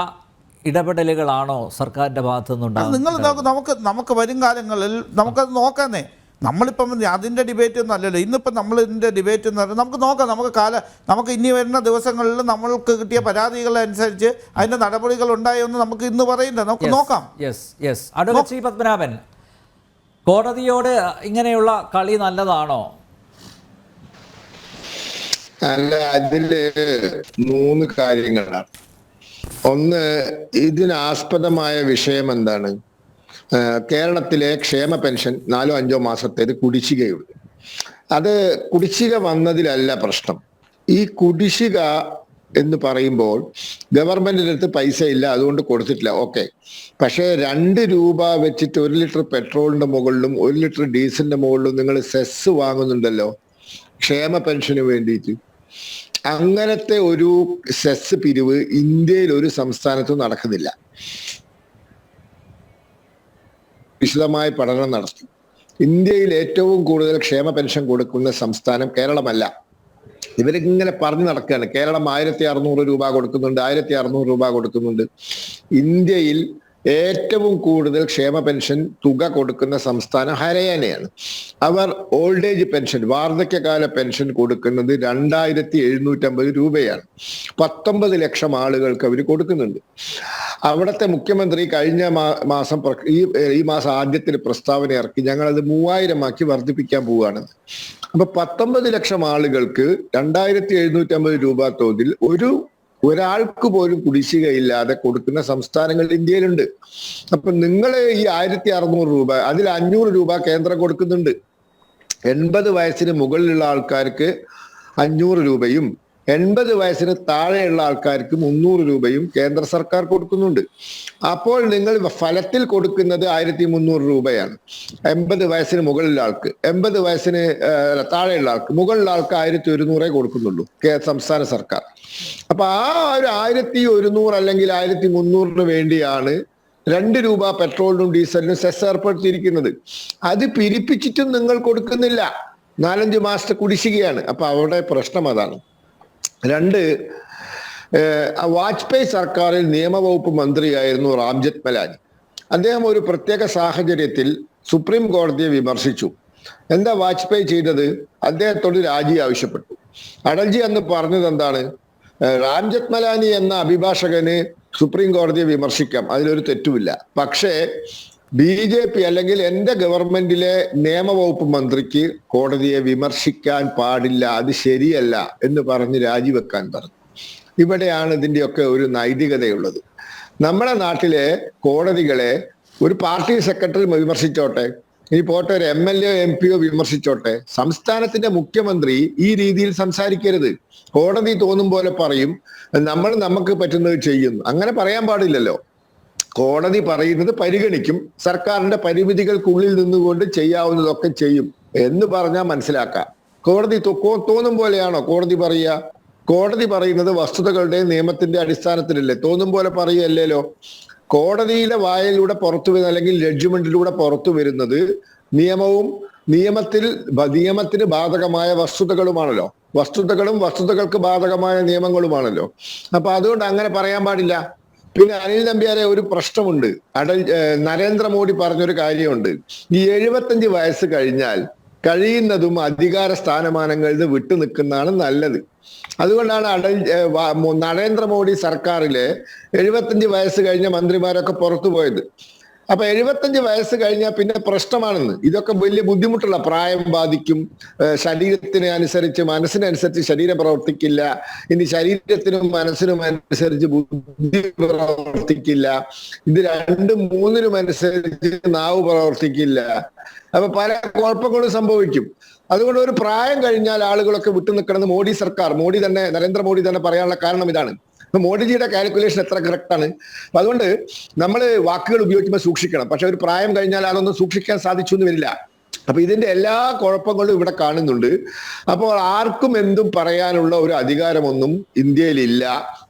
ഇടപെടലുകളാണോ സർക്കാരിൻ്റെ ഭാഗത്തു നിന്നുണ്ടാകുന്നത്? നമുക്ക് വരും കാലങ്ങളിൽ നമുക്കത് നോക്കാന്നേ. നമ്മളിപ്പം അതിൻ്റെ ഡിബേറ്റൊന്നും അല്ലല്ലോ ഇന്നിപ്പം നമ്മൾ ഇതിൻ്റെ ഡിബേറ്റ് എന്ന് പറഞ്ഞാൽ നമുക്ക് നോക്കാം. നമുക്ക് ഇനി വരുന്ന ദിവസങ്ങളിൽ നമ്മൾക്ക് കിട്ടിയ പരാതികളനുസരിച്ച് അതിൻ്റെ നടപടികൾ ഉണ്ടായോ എന്ന് നമുക്ക് ഇന്ന് പറയണ്ട, നമുക്ക് നോക്കാം. ശ്രീ പത്മനാഭൻ, കോടതിയോട് ഇങ്ങനെയുള്ള കളി നല്ലതാണോ? അല്ല, അതില് 3 കാര്യങ്ങളാണ്. ഒന്ന്, ഇതിനാസ്പദമായ വിഷയം എന്താണ്? കേരളത്തിലെ ക്ഷേമ പെൻഷൻ 4-5 മാസത്തേത് കുടിശ്ശികയുണ്ട്. അത് കുടിശ്ശിക വന്നതിലല്ല പ്രശ്നം. ഈ കുടിശ്ശിക എന്ന് പറയുമ്പോൾ ഗവൺമെന്റിന്റെ അടുത്ത് പൈസ ഇല്ല, അതുകൊണ്ട് കൊടുത്തിട്ടില്ല, ഓക്കെ. പക്ഷേ 2 രൂപ വെച്ചിട്ട് 1 ലിറ്റർ പെട്രോളിന്റെ മുകളിലും 1 ലിറ്റർ ഡീസലിന്റെ മുകളിലും നിങ്ങൾ സെസ് വാങ്ങുന്നുണ്ടല്ലോ ക്ഷേമ പെൻഷന് വേണ്ടിയിട്ട്. അങ്ങനത്തെ ഒരു സെസ് പിരിവ് ഇന്ത്യയിൽ ഒരു സംസ്ഥാനത്തും നടക്കുന്നില്ല. വിശദമായ പഠനം നടത്തി. ഇന്ത്യയിൽ ഏറ്റവും കൂടുതൽ ക്ഷേമ പെൻഷൻ കൊടുക്കുന്ന സംസ്ഥാനം കേരളമല്ല. ഇവരിങ്ങനെ പറഞ്ഞു നടക്കുകയാണ്. കേരളം 1600 രൂപ കൊടുക്കുന്നുണ്ട്, 1600 രൂപ കൊടുക്കുന്നുണ്ട്. ഇന്ത്യയിൽ ഏറ്റവും കൂടുതൽ ക്ഷേമ പെൻഷൻ തുക കൊടുക്കുന്ന സംസ്ഥാനം ഹരിയാനയാണ്. അവർ ഓൾഡ് ഏജ് പെൻഷൻ, വാർദ്ധക്യകാല പെൻഷൻ കൊടുക്കുന്നത് 2750 രൂപയാണ്. 19 ലക്ഷം ആളുകൾക്ക് അവർ കൊടുക്കുന്നുണ്ട്. അവിടുത്തെ മുഖ്യമന്ത്രി കഴിഞ്ഞ മാസം ഈ മാസം ആദ്യത്തിൽ പ്രസ്താവന ഇറക്കി, ഞങ്ങളത് 3000 ആക്കി വർദ്ധിപ്പിക്കാൻ പോവുകയാണ്. അപ്പൊ 19 ലക്ഷം ആളുകൾക്ക് 2750 രൂപ തോതിൽ ഒരാൾക്ക് പോലും കുടിശ്ശികയില്ലാതെ കൊടുക്കുന്ന സംസ്ഥാനങ്ങൾ ഇന്ത്യയിലുണ്ട്. അപ്പൊ നിങ്ങൾ ഈ 1600 രൂപ, അതിൽ 500 രൂപ കേന്ദ്രം കൊടുക്കുന്നുണ്ട്. 80 വയസ്സിന് മുകളിലുള്ള ആൾക്കാർക്ക് 500 രൂപയും 80 വയസ്സിന് താഴെയുള്ള ആൾക്കാർക്ക് 300 രൂപയും കേന്ദ്ര സർക്കാർ കൊടുക്കുന്നുണ്ട്. അപ്പോൾ നിങ്ങൾ ഫലത്തിൽ കൊടുക്കുന്നത് 1300 രൂപയാണ് 80 വയസ്സിന് മുകളിലുള്ള ആൾക്ക്. 80 വയസ്സിന് താഴെയുള്ള ആൾക്ക്, മുകളിലുള്ള ആൾക്ക് 1100 കൊടുക്കുന്നുള്ളൂ സംസ്ഥാന സർക്കാർ. അപ്പൊ ആ ഒരു 1100 അല്ലെങ്കിൽ 1300 വേണ്ടിയാണ് 2 രൂപ പെട്രോളിനും ഡീസലിനും സെസ് ഏർപ്പെടുത്തിയിരിക്കുന്നത്. അത് പിരിപ്പിച്ചിട്ടും നിങ്ങൾ കൊടുക്കുന്നില്ല. 4-5 മാസത്തെ കുടിശ്ശികയാണ്. അപ്പൊ അവിടെ പ്രശ്നം അതാണ്. രണ്ട്, വാജ്പേയി സർക്കാരിൽ നിയമവകുപ്പ് മന്ത്രിയായിരുന്നു റാം ജെത്മലാനി. അദ്ദേഹം ഒരു പ്രത്യേക സാഹചര്യത്തിൽ സുപ്രീം കോടതിയെ വിമർശിച്ചു. എന്താ വാജ്പേയി ചെയ്തത്? അദ്ദേഹത്തോട് രാജി ആവശ്യപ്പെട്ടു. അടൽജി അന്ന് പറഞ്ഞത് എന്താണ്? റാം ജെത്മലാനി എന്ന അഭിഭാഷകന് സുപ്രീം കോടതിയെ വിമർശിക്കാം, അതിലൊരു തെറ്റുമില്ല. പക്ഷേ BJP അല്ലെങ്കിൽ എൻ്റെ ഗവൺമെന്റിലെ നിയമവകുപ്പ് മന്ത്രിക്ക് കോടതിയെ വിമർശിക്കാൻ പാടില്ല, അത് ശരിയല്ല എന്ന് പറഞ്ഞ് രാജിവെക്കാൻ പറഞ്ഞു. ഇവിടെയാണ് ഇതിൻ്റെയൊക്കെ ഒരു നൈതികതയുള്ളത്. നമ്മുടെ നാട്ടിലെ കോടതികളെ ഒരു പാർട്ടി സെക്രട്ടറി വിമർശിച്ചോട്ടെ, ഇനി പോട്ടെ ഒരു MLA MP വിമർശിച്ചോട്ടെ, സംസ്ഥാനത്തിന്റെ മുഖ്യമന്ത്രി ഈ രീതിയിൽ സംസാരിക്കരുത്. കോടതി തോന്നും പോലെ പറയും, നമ്മൾ നമുക്ക് പറ്റുന്നത് ചെയ്യുന്നു. അങ്ങനെ പറയാൻ പാടില്ലല്ലോ. കോടതി പറയുന്നത് പരിഗണിക്കും, സർക്കാരിന്റെ പരിമിതികൾക്കുള്ളിൽ നിന്നുകൊണ്ട് ചെയ്യാവുന്നതൊക്കെ ചെയ്യും എന്ന് പറഞ്ഞാൽ മനസ്സിലാക്കാം. കോടതി തോന്നും പോലെയാണോ കോടതി പറയുക? കോടതി പറയുന്നത് വസ്തുതകളുടെ നിയമത്തിന്റെ അടിസ്ഥാനത്തിലല്ലേ, തോന്നും പോലെ പറയുകയല്ലോ. കോടതിയിലെ വായിലൂടെ പുറത്തു വരുന്ന അല്ലെങ്കിൽ ജഡ്ജ്മെന്റിലൂടെ പുറത്തു വരുന്നത് നിയമത്തിന് ബാധകമായ വസ്തുതകളുമാണല്ലോ. വസ്തുതകൾക്ക് ബാധകമായ നിയമങ്ങളുമാണല്ലോ. അപ്പൊ അതുകൊണ്ട് അങ്ങനെ പറയാൻ പാടില്ല. പിന്നെ അനിൽ നമ്പ്യാരെ ഒരു പ്രശ്നമുണ്ട്. നരേന്ദ്രമോദി പറഞ്ഞൊരു കാര്യമുണ്ട്, ഈ 75 വയസ്സ് കഴിഞ്ഞാൽ കഴിയുന്നതും അധികാര സ്ഥാനമാനങ്ങളിൽ നിന്ന് വിട്ടു നിൽക്കുന്നതാണ് നല്ലത്. അതുകൊണ്ടാണ് നരേന്ദ്രമോദി സർക്കാരിലെ 75 വയസ്സ് കഴിഞ്ഞ മന്ത്രിമാരൊക്കെ പുറത്തു പോയത്. അപ്പൊ 75 വയസ്സ് കഴിഞ്ഞാൽ പിന്നെ പ്രശ്നമാണെന്ന്. ഇതൊക്കെ വലിയ ബുദ്ധിമുട്ടുള്ള, പ്രായം ബാധിക്കും, ശരീരത്തിന് അനുസരിച്ച് മനസ്സിനനുസരിച്ച് ശരീരം പ്രവർത്തിക്കില്ല, ഇനി ശരീരത്തിനും മനസ്സിനും അനുസരിച്ച് ബുദ്ധി പ്രവർത്തിക്കില്ല, ഇത് 2, 3 അനുസരിച്ച് നാവ് പ്രവർത്തിക്കില്ല. അപ്പൊ പല കുഴപ്പങ്ങളും സംഭവിക്കും. അതുകൊണ്ട് ഒരു പ്രായം കഴിഞ്ഞാൽ ആളുകളൊക്കെ വിട്ടു നിൽക്കണമെന്ന് നരേന്ദ്രമോദി തന്നെ പറയാനുള്ള കാരണം ഇതാണ്. മോഡിജിയുടെ കാൽക്കുലേഷൻ എത്ര കറക്റ്റ് ആണ്. അപ്പൊ അതുകൊണ്ട് നമ്മൾ വാക്കുകൾ ഉപയോഗിക്കുമ്പോൾ സൂക്ഷിക്കണം. പക്ഷെ ഒരു പ്രായം കഴിഞ്ഞാൽ അതൊന്നും സൂക്ഷിക്കാൻ സാധിച്ചു എന്ന് വരില്ല. അപ്പൊ ഇതിന്റെ എല്ലാ കുഴപ്പങ്ങളും ഇവിടെ കാണുന്നുണ്ട്. അപ്പോൾ ആർക്കും എന്തും പറയാനുള്ള ഒരു അധികാരമൊന്നും ഇന്ത്യയിലില്ല.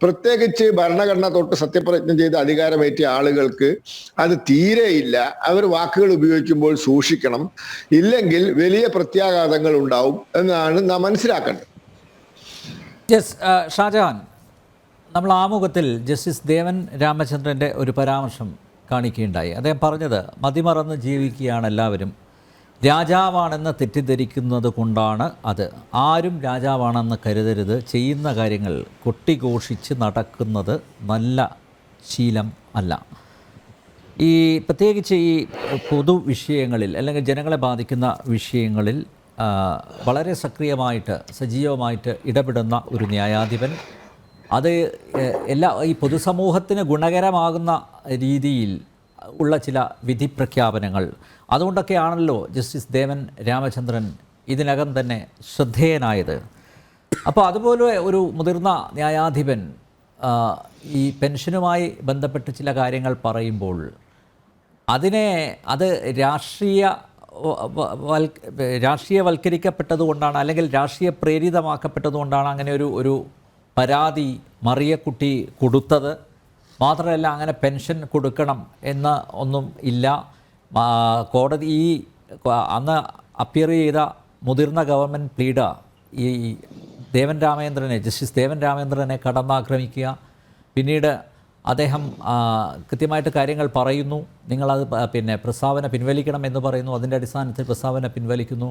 പ്രത്യേകിച്ച് ഭരണഘടന തൊട്ട് സത്യപ്രതിജ്ഞ ചെയ്ത് അധികാരമേറ്റിയ ആളുകൾക്ക് അത് തീരെയില്ല. അവർ വാക്കുകൾ ഉപയോഗിക്കുമ്പോൾ സൂക്ഷിക്കണം, ഇല്ലെങ്കിൽ വലിയ പ്രത്യാഘാതങ്ങൾ ഉണ്ടാവും എന്നാണ് നാം മനസ്സിലാക്കേണ്ടത്. യെസ്, ഷാജഹാൻ, നമ്മൾ ആമുഖത്തിൽ ജസ്റ്റിസ് ദേവൻ രാമചന്ദ്രൻ്റെ ഒരു പരാമർശം കാണിക്കുകയുണ്ടായി. അദ്ദേഹം പറഞ്ഞത്, മതിമറന്ന് ജീവിക്കുകയാണ് എല്ലാവരും, രാജാവാണെന്ന് തെറ്റിദ്ധരിക്കുന്നത് കൊണ്ടാണ് അത്. ആരും രാജാവാണെന്ന് കരുതരുത്. ചെയ്യുന്ന കാര്യങ്ങൾ കൊട്ടിഘോഷിച്ച് നടക്കുന്നത് നല്ല ശീലം അല്ല. ഈ പ്രത്യേകിച്ച് ഈ പൊതു വിഷയങ്ങളിൽ അല്ലെങ്കിൽ ജനങ്ങളെ ബാധിക്കുന്ന വിഷയങ്ങളിൽ വളരെ സക്രിയമായിട്ട് സജീവമായിട്ട് ഇടപെടുന്ന ഒരു ന്യായാധിപൻ, അത് ഈ പൊതുസമൂഹത്തിന് ഗുണകരമാകുന്ന രീതിയിൽ ഉള്ള ചില വിധി പ്രഖ്യാപനങ്ങൾ, അതുകൊണ്ടൊക്കെയാണല്ലോ ജസ്റ്റിസ് ദേവൻ രാമചന്ദ്രൻ ഇതിനകം തന്നെ ശ്രദ്ധേയനായത്. അപ്പോൾ അതുപോലെ ഒരു മുതിർന്ന ന്യായാധിപൻ ഈ പെൻഷനുമായി ബന്ധപ്പെട്ട് ചില കാര്യങ്ങൾ പറയുമ്പോൾ അത് രാഷ്ട്രീയവൽക്കരിക്കപ്പെട്ടതുകൊണ്ടാണ്, അല്ലെങ്കിൽ രാഷ്ട്രീയ പ്രേരിതമാക്കപ്പെട്ടതുകൊണ്ടാണ് അങ്ങനെ ഒരു പരാതി മറിയക്കുട്ടി കൊടുത്തത്. മാത്രമല്ല, അങ്ങനെ പെൻഷൻ കൊടുക്കണം എന്ന് ഒന്നും ഇല്ല. കോടതി അന്ന് അപ്പിയർ ചെയ്ത മുതിർന്ന ഗവൺമെൻറ് പ്ലീഡർ ഈ ജസ്റ്റിസ് ദേവൻ രാമേന്ദ്രനെ കടന്നാക്രമിക്കുക, പിന്നീട് അദ്ദേഹം കൃത്യമായിട്ട് കാര്യങ്ങൾ പറയുന്നു, നിങ്ങളത് പ്രസ്താവന പിൻവലിക്കണം എന്ന് പറയുന്നു, അതിൻ്റെ അടിസ്ഥാനത്തിൽ പ്രസ്താവന പിൻവലിക്കുന്നു.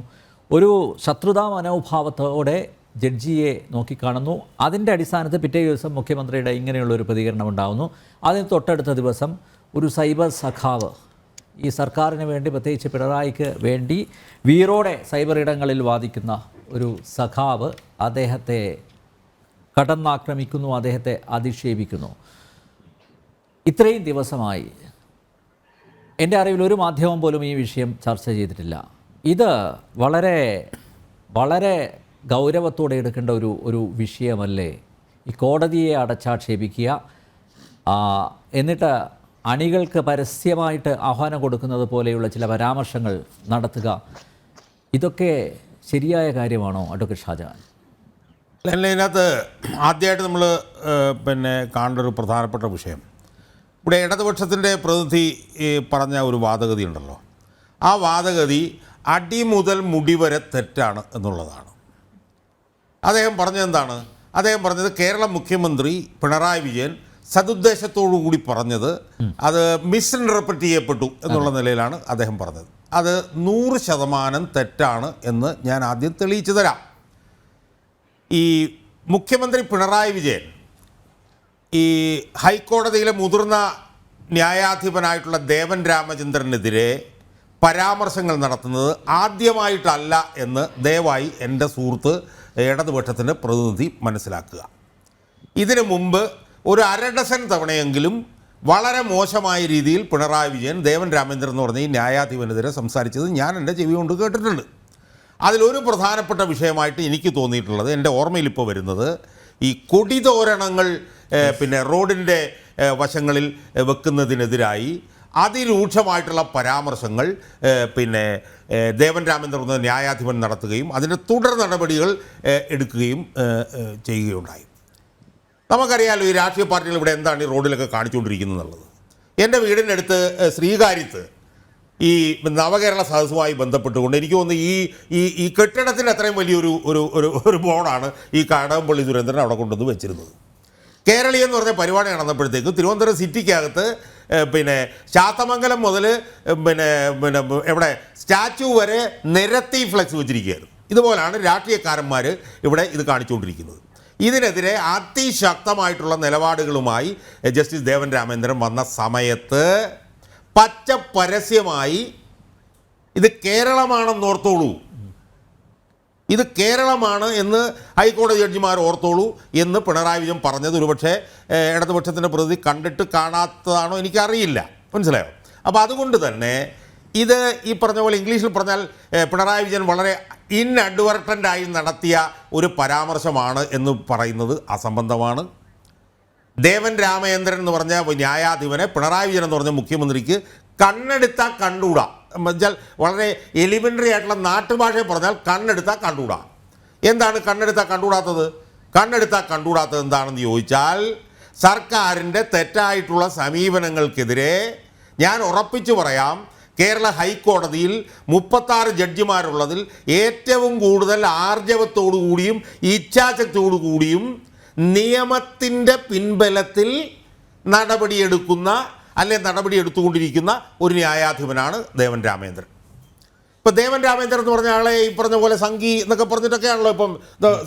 ഒരു ശത്രുതാ മനോഭാവത്തോടെ ജഡ്ജിയെ നോക്കിക്കാണുന്നു. അതിൻ്റെ അടിസ്ഥാനത്തിൽ പിറ്റേ ദിവസം മുഖ്യമന്ത്രിയുടെ ഇങ്ങനെയുള്ളൊരു പ്രതികരണം ഉണ്ടാകുന്നു. അതിന് തൊട്ടടുത്ത ദിവസം ഒരു സൈബർ സഖാവ്, ഈ സർക്കാരിന് വേണ്ടി, പ്രത്യേകിച്ച് പിണറായിക്ക് വേണ്ടി വീറോടെ സൈബർ ഇടങ്ങളിൽ വാദിക്കുന്ന ഒരു സഖാവ് അദ്ദേഹത്തെ കടന്നാക്രമിക്കുന്നു, അദ്ദേഹത്തെ അധിക്ഷേപിക്കുന്നു. ഇത്രയും ദിവസമായി എൻ്റെ അറിവിൽ ഒരു മാധ്യമം പോലും ഈ വിഷയം ചർച്ച ചെയ്തിട്ടില്ല. ഇത് വളരെ വളരെ ഗൗരവത്തോടെ എടുക്കേണ്ട ഒരു വിഷയമല്ലേ? ഈ കോടതിയെ അടച്ചാക്ഷേപിക്കുക, എന്നിട്ട് അണികൾക്ക് പരസ്യമായിട്ട് ആഹ്വാനം കൊടുക്കുന്നത് പോലെയുള്ള ചില പരാമർശങ്ങൾ നടത്തുക, ഇതൊക്കെ ശരിയായ കാര്യമാണോ അഡ്വക്കേറ്റ് ഷാജഹാൻ? അല്ല, ഇതിനകത്ത് ആദ്യമായിട്ട് നമ്മൾ കാണേണ്ട ഒരു പ്രധാനപ്പെട്ട വിഷയം, ഇവിടെ ഇടതുപക്ഷത്തിൻ്റെ പ്രതിനിധി പറഞ്ഞ ഒരു വാദഗതി ഉണ്ടല്ലോ, ആ വാദഗതി അടി മുതൽ മുടി വരെ തെറ്റാണ് എന്നുള്ളതാണ്. അദ്ദേഹം പറഞ്ഞതെന്താണ്? അദ്ദേഹം പറഞ്ഞത് കേരള മുഖ്യമന്ത്രി പിണറായി വിജയൻ സതുദ്ദേശത്തോടു കൂടി പറഞ്ഞത് അത് മിസ്ഇൻറ്റർപ്രറ്റ് ചെയ്യപ്പെട്ടു എന്നുള്ള നിലയിലാണ് അദ്ദേഹം പറഞ്ഞത്. അത് 100% തെറ്റാണ് എന്ന് ഞാൻ ആദ്യം തെളിയിച്ചു തരാം. ഈ മുഖ്യമന്ത്രി പിണറായി വിജയൻ ഈ ഹൈക്കോടതിയിലെ മുതിർന്ന ന്യായാധിപനായിട്ടുള്ള ദേവൻ രാമചന്ദ്രനെതിരെ പരാമർശങ്ങൾ നടത്തുന്നത് ആദ്യമായിട്ടല്ല എന്ന് ദയവായി എൻ്റെ സുഹൃത്ത് ഇടതുപക്ഷത്തിൻ്റെ പ്രതിനിധി മനസ്സിലാക്കുക. ഇതിനു മുമ്പ് ഒരു 1/2 ഡസൻ തവണയെങ്കിലും വളരെ മോശമായ രീതിയിൽ പിണറായി വിജയൻ ദേവൻ രാമചന്ദ്രൻ എന്ന് പറഞ്ഞ ഈ ന്യായാധിപനെതിരെ സംസാരിച്ചത് ഞാൻ എൻ്റെ ചെവി കൊണ്ട് കേട്ടിട്ടുണ്ട്. അതിലൊരു പ്രധാനപ്പെട്ട വിഷയമായിട്ട് എനിക്ക് തോന്നിയിട്ടുള്ളത്, എൻ്റെ ഓർമ്മയിൽ ഇപ്പോൾ വരുന്നത്, ഈ കൊടിതോരണങ്ങൾ പിന്നെ റോഡിൻ്റെ വശങ്ങളിൽ വെക്കുന്നതിനെതിരായി അതിരൂക്ഷമായിട്ടുള്ള പരാമർശങ്ങൾ പിന്നെ ദേവൻ രാമചന്ദ്രൻ എന്ന ന്യായാധിപൻ നടത്തുകയും അതിൻ്റെ തുടർ നടപടികൾ എടുക്കുകയും ചെയ്യുകയുണ്ടായി. നമുക്കറിയാമല്ലോ ഈ രാഷ്ട്രീയ പാർട്ടികൾ ഇവിടെ എന്താണ് ഈ റോഡിലൊക്കെ കാണിച്ചുകൊണ്ടിരിക്കുന്നത് എന്നുള്ളത്. എൻ്റെ വീടിൻ്റെ അടുത്ത് ശ്രീകാര്യത്ത് ഈ നവകേരള സദസ്സുമായി ബന്ധപ്പെട്ടുകൊണ്ട് എനിക്ക് തോന്നുന്നു ഈ കെട്ടിടത്തിന് അത്രയും വലിയൊരു ഒരു ഒരു ബോർഡാണ് ഈ കടകംപള്ളി സുരേന്ദ്രൻ അവിടെ കൊണ്ടുവന്ന് വെച്ചിരുന്നത്. കേരളീയം എന്ന് പറഞ്ഞ പരിപാടി നടന്നപ്പോഴത്തേക്ക് തിരുവനന്തപുരം സിറ്റിക്കകത്ത് പിന്നെ ശാസ്തമംഗലം മുതൽ പിന്നെ പിന്നെ എവിടെ സ്റ്റാച്യു വരെ നിരത്തി ഫ്ലെക്സ് വെച്ചിരിക്കുകയായിരുന്നു. ഇതുപോലാണ് രാഷ്ട്രീയക്കാരന്മാർ ഇവിടെ ഇത് കാണിച്ചുകൊണ്ടിരിക്കുന്നത്. ഇതിനെതിരെ അതിശക്തമായിട്ടുള്ള നിലപാടുകളുമായി ജസ്റ്റിസ് ദേവൻ രാമചന്ദ്രൻ വന്ന സമയത്ത് പച്ച പരസ്യമായി ഇത് കേരളമാണെന്ന് ഓർത്തോളൂ, ഇത് കേരളമാണ് എന്ന് ഹൈക്കോടതി ജഡ്ജിമാർ ഓർത്തോളൂ എന്ന് പിണറായി വിജയൻ പറഞ്ഞത് ഒരുപക്ഷെ ഇടതുപക്ഷത്തിൻ്റെ പ്രതി കണ്ടിട്ട് കാണാത്തതാണോ എനിക്കറിയില്ല. മനസ്സിലായോ? അപ്പോൾ അതുകൊണ്ട് തന്നെ ഇത് ഈ പറഞ്ഞ പോലെ ഇംഗ്ലീഷിൽ പറഞ്ഞാൽ പിണറായി വിജയൻ വളരെ ഇൻഅഡ്വർട്ടൻ്റായി നടത്തിയ ഒരു പരാമർശമാണ് എന്ന് പറയുന്നത് അസംബന്ധമാണ്. ദേവൻ രാമചന്ദ്രൻ എന്ന് പറഞ്ഞ ന്യായാധിപനെ പിണറായി വിജയൻ എന്ന് പറഞ്ഞ മുഖ്യമന്ത്രിക്ക് കണ്ണെടുത്താൽ കണ്ടുകൂടാ. എന്നുവെച്ചാൽ വളരെ എലിമെൻ്ററി ആയിട്ടുള്ള നാട്ടുഭാഷയിൽ പറഞ്ഞാൽ കണ്ണെടുത്താൽ കണ്ടുകൂടാ. എന്താണ് കണ്ണെടുത്താൽ കണ്ടുകൂടാത്തത്? കണ്ണെടുത്താൽ കണ്ടുകൂടാത്തത് എന്താണെന്ന് ചോദിച്ചാൽ സർക്കാരിൻ്റെ തെറ്റായിട്ടുള്ള സമീപനങ്ങൾക്കെതിരെ ഞാൻ ഉറപ്പിച്ചു പറയാം, കേരള ഹൈക്കോടതിയിൽ 36 ജഡ്ജിമാരുള്ളതിൽ ഏറ്റവും കൂടുതൽ ആർജവത്തോടു കൂടിയും ഇച്ഛാശക്തിയോടു കൂടിയും നിയമത്തിൻ്റെ പിൻബലത്തിൽ നടപടിയെടുക്കുന്ന നടപടിയെടുത്തുകൊണ്ടിരിക്കുന്ന ഒരു ന്യായാധിപനാണ് ദേവൻ രാമചന്ദ്രൻ. ഇപ്പോൾ ദേവൻ രാമചന്ദ്രൻ എന്ന് പറഞ്ഞ ആളെ ഈ പറഞ്ഞ പോലെ സംഘി എന്നൊക്കെ പറഞ്ഞിട്ടൊക്കെയാണല്ലോ ഇപ്പം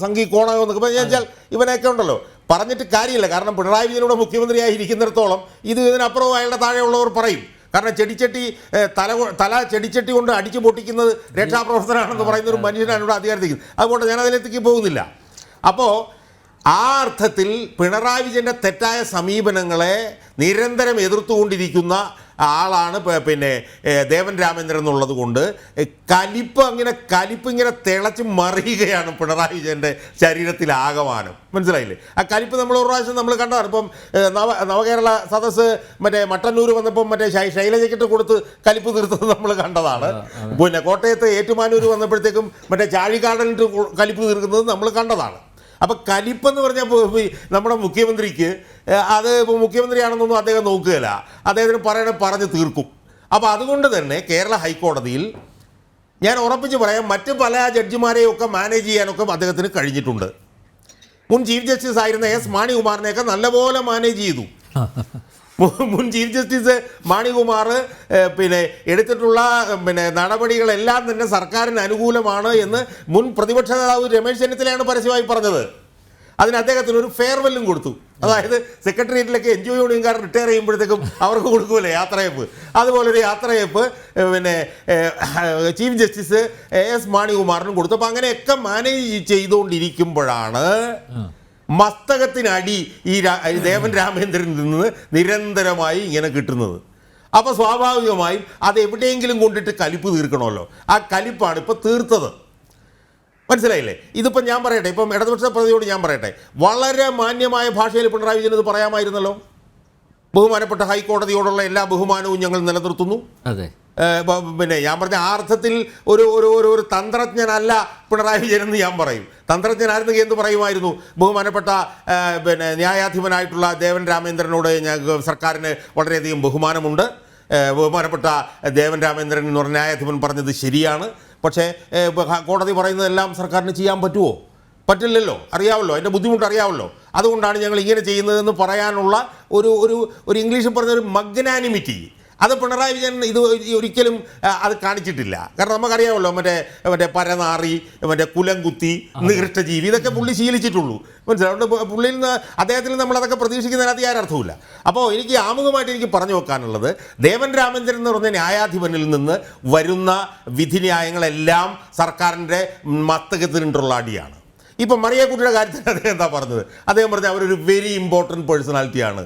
സംഘി കോണകം എന്നൊക്കെ പറഞ്ഞാൽ ഇവനൊക്കെ ഉണ്ടല്ലോ, പറഞ്ഞിട്ട് കാര്യമില്ല. കാരണം പിണറായി വിജയനോട് മുഖ്യമന്ത്രിയായി ഇരിക്കുന്നിടത്തോളം ഇതിനപ്പുറവും അയാളുടെ താഴെയുള്ളവർ പറയും. കാരണം ചെടിച്ചട്ടി തല ചെടിച്ചട്ടി കൊണ്ട് അടിച്ചു പൊട്ടിക്കുന്നത് രക്ഷാപ്രവർത്തനമാണെന്ന് പറയുന്ന ഒരു മനുഷ്യനാണ് ഇവിടെ അധികാരത്തിരിക്കുന്നത്. അതുകൊണ്ട് ഞാൻ അതിലേക്ക് പോകുന്നില്ല. അപ്പോൾ ആ അർത്ഥത്തിൽ പിണറായി വിജയൻ്റെ തെറ്റായ സമീപനങ്ങളെ നിരന്തരം എതിർത്തുകൊണ്ടിരിക്കുന്ന ആളാണ് പിന്നെ ദേവൻ രാമചന്ദ്രൻ എന്നുള്ളത് കൊണ്ട് കലിപ്പ് ഇങ്ങനെ തിളച്ച് മറിയുകയാണ് പിണറായി വിജയൻ്റെ ശരീരത്തിലാകമാനം. മനസ്സിലായില്ലേ? ആ കലിപ്പ് നമ്മൾ ഒരു പ്രാവശ്യം നമ്മൾ കണ്ടതാണ്. ഇപ്പം നവകേരള സദസ്സ് മറ്റേ മട്ടന്നൂർ വന്നപ്പം മറ്റേ ശൈലജയ്ക്കിട്ട് കൊടുത്ത് കലിപ്പ് തീർത്തത് നമ്മൾ കണ്ടതാണ്. പിന്നെ കോട്ടയത്ത് ഏറ്റുമാനൂർ വന്നപ്പോഴത്തേക്കും മറ്റേ ചാഴികാടനിട്ട് കലിപ്പ് തീർക്കുന്നത് നമ്മൾ കണ്ടതാണ്. അപ്പോൾ കലിപ്പെന്ന് പറഞ്ഞാൽ നമ്മുടെ മുഖ്യമന്ത്രിക്ക് അത് ഇപ്പോൾ മുഖ്യമന്ത്രിയാണെന്നൊന്നും അദ്ദേഹം നോക്കുകയില്ല, അദ്ദേഹത്തിന് പറഞ്ഞു തീർക്കും. അപ്പോൾ അതുകൊണ്ട് തന്നെ കേരള ഹൈക്കോടതിയിൽ ഞാൻ ഉറപ്പിച്ച് പറയാം, മറ്റ് പല ജഡ്ജിമാരെയൊക്കെ മാനേജ് ചെയ്യാനൊക്കെ അദ്ദേഹത്തിന് കഴിഞ്ഞിട്ടുണ്ട്. മുൻ ചീഫ് ജസ്റ്റിസ് ആയിരുന്ന എസ് മാണികുമാറിനെയൊക്കെ നല്ലപോലെ മാനേജ് ചെയ്തു. മുൻ ചീഫ് ജസ്റ്റിസ് മാണികുമാർ പിന്നെ എടുത്തിട്ടുള്ള നടപടികളെല്ലാം തന്നെ സർക്കാരിന് അനുകൂലമാണ് എന്ന് മുൻ പ്രതിപക്ഷ നേതാവ് രമേശ് ചെന്നിത്തലയാണ് പരസ്യമായി പറഞ്ഞത്. അതിന് അദ്ദേഹത്തിന് ഒരു ഫെയർവെല്ലും കൊടുത്തു. അതായത് സെക്രട്ടേറിയറ്റിലൊക്കെ എൻജിഒ യൂണിയൻകാർ റിട്ടയർ ചെയ്യുമ്പോഴത്തേക്കും അവർക്ക് കൊടുക്കുമല്ലേ യാത്രയപ്പ്, അതുപോലൊരു യാത്രയപ്പ് ചീഫ് ജസ്റ്റിസ് എസ് മാണികുമാറിനും കൊടുത്തു. അപ്പോൾ അങ്ങനെയൊക്കെ മാനേജ് ചെയ്തുകൊണ്ടിരിക്കുമ്പോഴാണ് മസ്തകത്തിനടി ഈ ദേവൻ രാമചന്ദ്രനിൽ നിന്ന് നിരന്തരമായി ഇങ്ങനെ കിട്ടുന്നത്. അപ്പോൾ സ്വാഭാവികമായും അത് എവിടെയെങ്കിലും കൊണ്ടിട്ട് കലിപ്പ് തീർക്കണമല്ലോ. ആ കലിപ്പാണ് ഇപ്പോൾ തീർത്തത്. മനസ്സിലായില്ലേ? ഇതിപ്പം ഞാൻ പറയട്ടെ, ഇപ്പം ഇടതുപക്ഷ പ്രതിയോട് ഞാൻ പറയട്ടെ, വളരെ മാന്യമായ ഭാഷയിൽ പിണറായി വിജയൻ ഇത് പറയാമായിരുന്നല്ലോ. ബഹുമാനപ്പെട്ട ഹൈക്കോടതിയോടുള്ള എല്ലാ ബഹുമാനവും ഞങ്ങൾ നിലനിർത്തുന്നു. അതെ, പിന്നെ ഞാൻ പറഞ്ഞ ആ അർത്ഥത്തിൽ ഒരു ഒരു ഒരു തന്ത്രജ്ഞനല്ല പിണറായി വിജയൻ എന്ന് ഞാൻ പറയും. തന്ത്രജ്ഞനായിരുന്നെങ്കിൽ എന്ത് പറയുമായിരുന്നു? ബഹുമാനപ്പെട്ട ന്യായാധിപനായിട്ടുള്ള ദേവൻ രാമചന്ദ്രനോട് സർക്കാരിന് വളരെയധികം ബഹുമാനമുണ്ട്. ബഹുമാനപ്പെട്ട ദേവൻ രാമചന്ദ്രൻ എന്ന് പറഞ്ഞ ന്യായാധിപൻ പറഞ്ഞത് ശരിയാണ്. പക്ഷേ കോടതി പറയുന്നതെല്ലാം സർക്കാരിന് ചെയ്യാൻ പറ്റുമോ? പറ്റില്ലല്ലോ, അറിയാമല്ലോ, അതിൻ്റെ ബുദ്ധിമുട്ട് അറിയാമല്ലോ. അതുകൊണ്ടാണ് ഞങ്ങൾ ഇങ്ങനെ ചെയ്യുന്നതെന്ന് പറയാനുള്ള ഒരു ഇംഗ്ലീഷിൽ പറഞ്ഞൊരു മഗ്നാനിമിറ്റി അത് പിണറായി വിജയൻ ഇത് ഒരിക്കലും അത് കാണിച്ചിട്ടില്ല. കാരണം നമുക്കറിയാമല്ലോ, മറ്റേ പരനാറി, മറ്റേ കുലംകുത്തി, നികൃഷ്ടജീവി, ഇതൊക്കെ പുള്ളി ശീലിച്ചിട്ടുള്ളൂ. മനസ്സിലാവുണ്ട്. പുള്ളിയിൽ നിന്ന് അദ്ദേഹത്തിൽ നമ്മളതൊക്കെ പ്രതീക്ഷിക്കുന്നതിനകത്ത് യാതൊരു അർത്ഥമില്ല. അപ്പോൾ എനിക്ക് ആമുഖമായിട്ട് എനിക്ക് പറഞ്ഞു വെക്കാനുള്ളത്, ദേവൻ രാമേന്ദ്രൻ എന്ന് പറഞ്ഞ ന്യായാധിപനിൽ നിന്ന് വരുന്ന വിധിന്യായങ്ങളെല്ലാം സർക്കാരിൻ്റെ മസ്തകത്തിനുള്ള അടിയാണ്. ഇപ്പം മറിയക്കുട്ടിയുടെ കാര്യത്തിൽ അദ്ദേഹം എന്താ പറഞ്ഞത്? അദ്ദേഹം പറഞ്ഞത് അവരൊരു വെരി ഇമ്പോർട്ടൻറ്റ് പേഴ്സണാലിറ്റിയാണ്,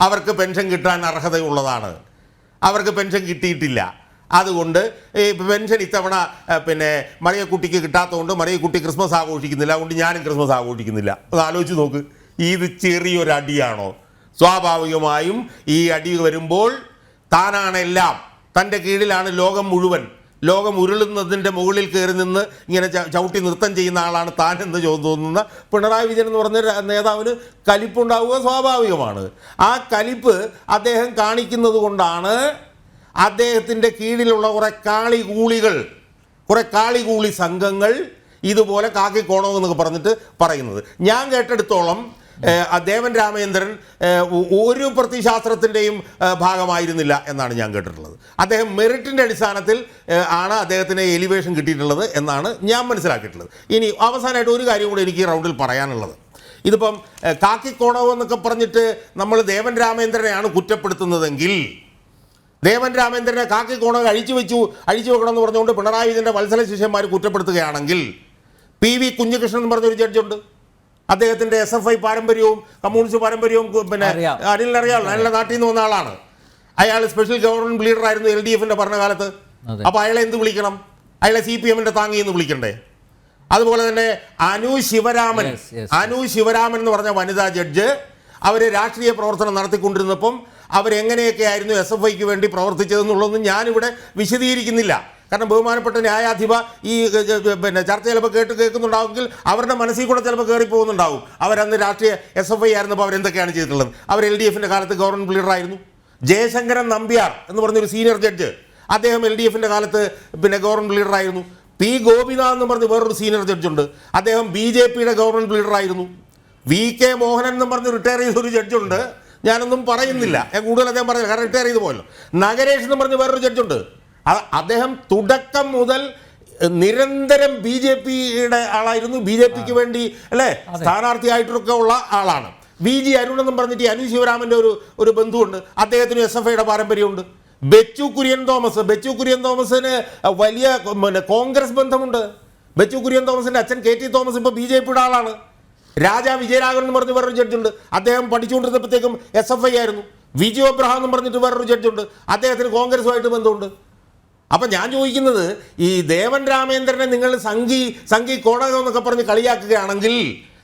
അവർക്ക് പെൻഷൻ കിട്ടാൻ അർഹതയുള്ളതാണ്, അവർക്ക് പെൻഷൻ കിട്ടിയിട്ടില്ല, അതുകൊണ്ട് ഈ പെൻഷൻ ഇത്തവണ മറിയക്കുട്ടിക്ക് കിട്ടാത്തതുകൊണ്ട് മറിയക്കുട്ടി ക്രിസ്മസ് ആഘോഷിക്കുന്നില്ല, അതുകൊണ്ട് ഞാനും ക്രിസ്മസ് ആഘോഷിക്കുന്നില്ല. അത് ആലോചിച്ച് നോക്ക്, ഇത് ചെറിയൊരടിയാണോ? സ്വാഭാവികമായും ഈ അടി വരുമ്പോൾ താനാണെല്ലാം, തൻ്റെ കീഴിലാണ് ലോകം മുഴുവൻ, ലോകം ഉരുളുന്നതിൻ്റെ മുകളിൽ കയറി നിന്ന് ഇങ്ങനെ ചവിട്ടി നൃത്തം ചെയ്യുന്ന ആളാണ് താൻ എന്ന് തോന്നുന്ന പിണറായി വിജയൻ എന്ന് പറഞ്ഞ നേതാവിന് കലിപ്പുണ്ടാവുക സ്വാഭാവികമാണ്. ആ കലിപ്പ് അദ്ദേഹം കാണിക്കുന്നത് കൊണ്ടാണ് അദ്ദേഹത്തിൻ്റെ കീഴിലുള്ള കുറേ കാളികൂളി സംഘങ്ങൾ ഇതുപോലെ കാക്കിക്കോണമെന്നൊക്കെ പറഞ്ഞിട്ട് പറയുന്നത്. ഞാൻ കേട്ടെടുത്തോളം ദേവൻ രാമേന്ദ്രൻ ഒരു പ്രത്യശാസ്ത്രത്തിൻ്റെയും ഭാഗമായിരുന്നില്ല എന്നാണ് ഞാൻ കേട്ടിട്ടുള്ളത്. അദ്ദേഹം മെറിറ്റിൻ്റെ അടിസ്ഥാനത്തിൽ ആണ് അദ്ദേഹത്തിന് എലിവേഷൻ കിട്ടിയിട്ടുള്ളത് എന്നാണ് ഞാൻ മനസ്സിലാക്കിയിട്ടുള്ളത്. ഇനി അവസാനമായിട്ട് ഒരു കാര്യം കൂടി എനിക്ക് ഈ റൗണ്ടിൽ പറയാനുള്ളത്, ഇതിപ്പം കാക്കിക്കോണവ് എന്നൊക്കെ പറഞ്ഞിട്ട് നമ്മൾ ദേവൻ രാമേന്ദ്രനെയാണ് കുറ്റപ്പെടുത്തുന്നതെങ്കിൽ, ദേവൻ രാമേന്ദ്രനെ കാക്കിക്കോണവ് അഴിച്ചു വെക്കണമെന്ന് പറഞ്ഞുകൊണ്ട് പിണറായി വിജയൻ്റെ വത്സല ശിഷ്യന്മാർ കുറ്റപ്പെടുത്തുകയാണെങ്കിൽ, PV കുഞ്ഞികൃഷ്ണൻ എന്ന് പറഞ്ഞൊരു ജഡ്ജുണ്ട്, അദ്ദേഹത്തിൻ്റെ SFI പാരമ്പര്യവും കമ്മ്യൂണിസ്റ്റ് പാരമ്പര്യവും അനിലിനറിയാമല്ലോ, അയാളുടെ നാട്ടിൽ നിന്ന് വന്ന ആളാണ്. അയാൾ സ്പെഷ്യൽ ഗവൺമെൻറ് ലീഡറായിരുന്നു LDFിൻ്റെ ഭരണകാലത്ത്. അപ്പോൾ അയാളെ എന്ത് വിളിക്കണം? അയാളെ CPMൻ്റെ താങ്ങി എന്ന് വിളിക്കണ്ടേ? അതുപോലെ തന്നെ അനു ശിവരാമൻ എന്ന് പറഞ്ഞ വനിതാ ജഡ്ജ്, അവർ രാഷ്ട്രീയ പ്രവർത്തനം നടത്തിക്കൊണ്ടിരുന്നപ്പം അവരെങ്ങനെയൊക്കെ ആയിരുന്നു SFIക്ക് വേണ്ടി പ്രവർത്തിച്ചതെന്നുള്ളതൊന്നും ഞാനിവിടെ വിശദീകരിക്കുന്നില്ല. കാരണം ബഹുമാനപ്പെട്ട ന്യായാധിപ ഈ ചർച്ച ചിലപ്പോൾ കേൾക്കുന്നുണ്ടാവുമെങ്കിൽ അവരുടെ മനസ്സിൽ കൂടെ ചിലപ്പോൾ കയറിപ്പോകുന്നുണ്ടാവും. അവരന്ന് രാഷ്ട്രീയ SFI ആയിരുന്നപ്പോൾ അവരെന്തൊക്കെയാണ് ചെയ്തിട്ടുള്ളത്. അവർ LDFിൻ്റെ കാലത്ത് ഗവൺമെൻറ് ലീഡറായിരുന്നു. ജയശങ്കരൻ നമ്പ്യാർ എന്ന് പറഞ്ഞൊരു സീനിയർ ജഡ്ജ്, അദ്ദേഹം LDFിൻ്റെ കാലത്ത് ഗവൺമെൻറ് ലീഡറായിരുന്നു. P ഗോപിനാഥ് എന്ന് പറഞ്ഞ് വേറൊരു സീനിയർ ജഡ്ജുണ്ട്, അദ്ദേഹം BJPയുടെ ഗവൺമെൻറ് ലീഡറായിരുന്നു. VK മോഹനൻ എന്ന് പറഞ്ഞ് റിട്ടയർ ചെയ്തൊരു ജഡ്ജുണ്ട്, ഞാനൊന്നും പറയുന്നില്ല, ഞാൻ കൂടുതൽ അദ്ദേഹം പറഞ്ഞില്ല, കാരണം റിട്ടയർ ചെയ്ത് പോയല്ലോ. നഗരേഷ് എന്ന് പറഞ്ഞ് വേറൊരു ജഡ്ജുണ്ട്, അദ്ദേഹം തുടക്കം മുതൽ നിരന്തരം BJPയുടെ ആളായിരുന്നു, BJPക്ക് വേണ്ടി അല്ലേ സ്ഥാനാർത്ഥിയായിട്ടൊക്കെ ഉള്ള ആളാണ്. VG അരുൺ എന്നും പറഞ്ഞിട്ട് അനു ശിവരാമൻ്റെ ഒരു ബന്ധുവുണ്ട്, അദ്ദേഹത്തിന് SFIയുടെ പാരമ്പര്യമുണ്ട്. ബെച്ചു കുര്യൻ തോമസിന് വലിയ കോൺഗ്രസ് ബന്ധമുണ്ട്. ബെച്ചു കുര്യൻ തോമസിൻ്റെ അച്ഛൻ KT തോമസ് ഇപ്പോൾ BJPയുടെ ആളാണ്. രാജാ വിജയരാഘവൻ എന്ന് പറഞ്ഞ് വേറൊരു ജഡ്ജുണ്ട്, അദ്ദേഹം പഠിച്ചുകൊണ്ടിരുന്നപ്പോഴത്തേക്കും SFI ആയിരുന്നു. വിജു അബ്രഹാം എന്ന് പറഞ്ഞിട്ട് വേറൊരു ജഡ്ജുണ്ട്, അദ്ദേഹത്തിന് കോൺഗ്രസുമായിട്ട് ബന്ധമുണ്ട്. അപ്പം ഞാൻ ചോദിക്കുന്നത്, ഈ ദേവൻ രാമേന്ദ്രനെ നിങ്ങൾ സംഘി കോടകം എന്നൊക്കെ പറഞ്ഞ് കളിയാക്കുകയാണെങ്കിൽ,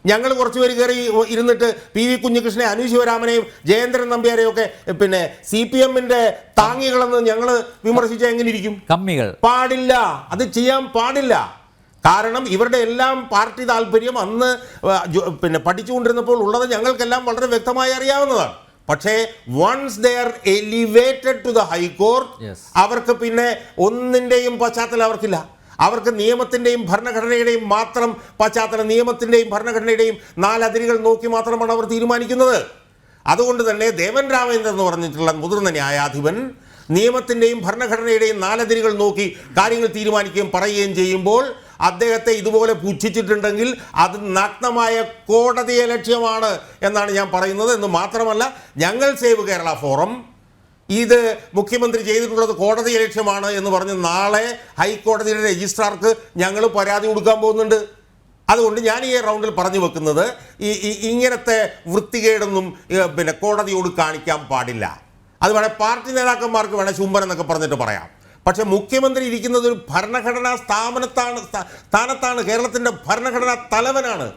ഞങ്ങൾ കുറച്ചുപേര് കയറി ഇരുന്നിട്ട് PV കുഞ്ഞികൃഷ്ണനെ, അനു ശിവരാമനെയും ജയേന്ദ്രൻ നമ്പ്യാരെയും ഒക്കെ CPMൻ്റെ താങ്ങികളെന്ന് ഞങ്ങൾ വിമർശിച്ചാൽ എങ്ങനെ ഇരിക്കും? കമ്മികൾ പാടില്ല, അത് ചെയ്യാൻ പാടില്ല. കാരണം ഇവരുടെ എല്ലാം പാർട്ടി താല്പര്യം അന്ന് പഠിച്ചുകൊണ്ടിരുന്നപ്പോൾ ഉള്ളത് ഞങ്ങൾക്കെല്ലാം വളരെ വ്യക്തമായി അറിയാവുന്നതാണ്. പക്ഷേ once they are elevated to the high court, അവർക്ക് പിന്നെ ഒന്നിൻ്റെയും പശ്ചാത്തലം അവർക്കില്ല. അവർക്ക് നിയമത്തിൻ്റെയും ഭരണഘടനയുടെയും മാത്രം പശ്ചാത്തലം, നിയമത്തിൻ്റെയും ഭരണഘടനയുടെയും 4 അതിരുകൾ നോക്കി മാത്രമാണ് അവർ തീരുമാനിക്കുന്നത്. അതുകൊണ്ട് തന്നെ ദേവൻ രാമേന്ദ്രൻ എന്ന് പറഞ്ഞിട്ടുള്ള മുതിർന്ന ന്യായാധിപൻ നിയമത്തിൻ്റെയും ഭരണഘടനയുടെയും 4 അതിരുകൾ നോക്കി കാര്യങ്ങൾ തീരുമാനിക്കുകയും പറയുകയും ചെയ്യുമ്പോൾ അദ്ദേഹത്തെ ഇതുപോലെ പുച്ഛിച്ചിട്ടുണ്ടെങ്കിൽ അത് നഗ്നമായ കോടതിയെ ലക്ഷ്യമാണ് എന്നാണ് ഞാൻ പറയുന്നത്. എന്ന് മാത്രമല്ല, ഞങ്ങൾ സേവ് കേരള ഫോറം ഇത് മുഖ്യമന്ത്രി ചെയ്തിട്ടുള്ളത് കോടതിയെ ലക്ഷ്യമാണ് എന്ന് പറഞ്ഞ് നാളെ ഹൈക്കോടതിയുടെ രജിസ്ട്രാർക്ക് ഞങ്ങൾ പരാതി കൊടുക്കാൻ പോകുന്നുണ്ട്. അതുകൊണ്ട് ഞാൻ ഈ റൗണ്ടിൽ പറഞ്ഞു വെക്കുന്നത്, ഇങ്ങനത്തെ വൃത്തികേടൊന്നും കോടതിയോട് കാണിക്കാൻ പാടില്ല. അത് വേണേൽ പാർട്ടി നേതാക്കന്മാർക്ക് വേണേൽ ചുംബനം എന്നൊക്കെ പറഞ്ഞിട്ട് പറയാം. പക്ഷേ മുഖ്യമന്ത്രി ഇരിക്കുന്നത് ഒരു ഭരണഘടനാ സ്ഥാനത്താണ്, കേരളത്തിൻ്റെ ഭരണഘടനാ തലവനാണ്.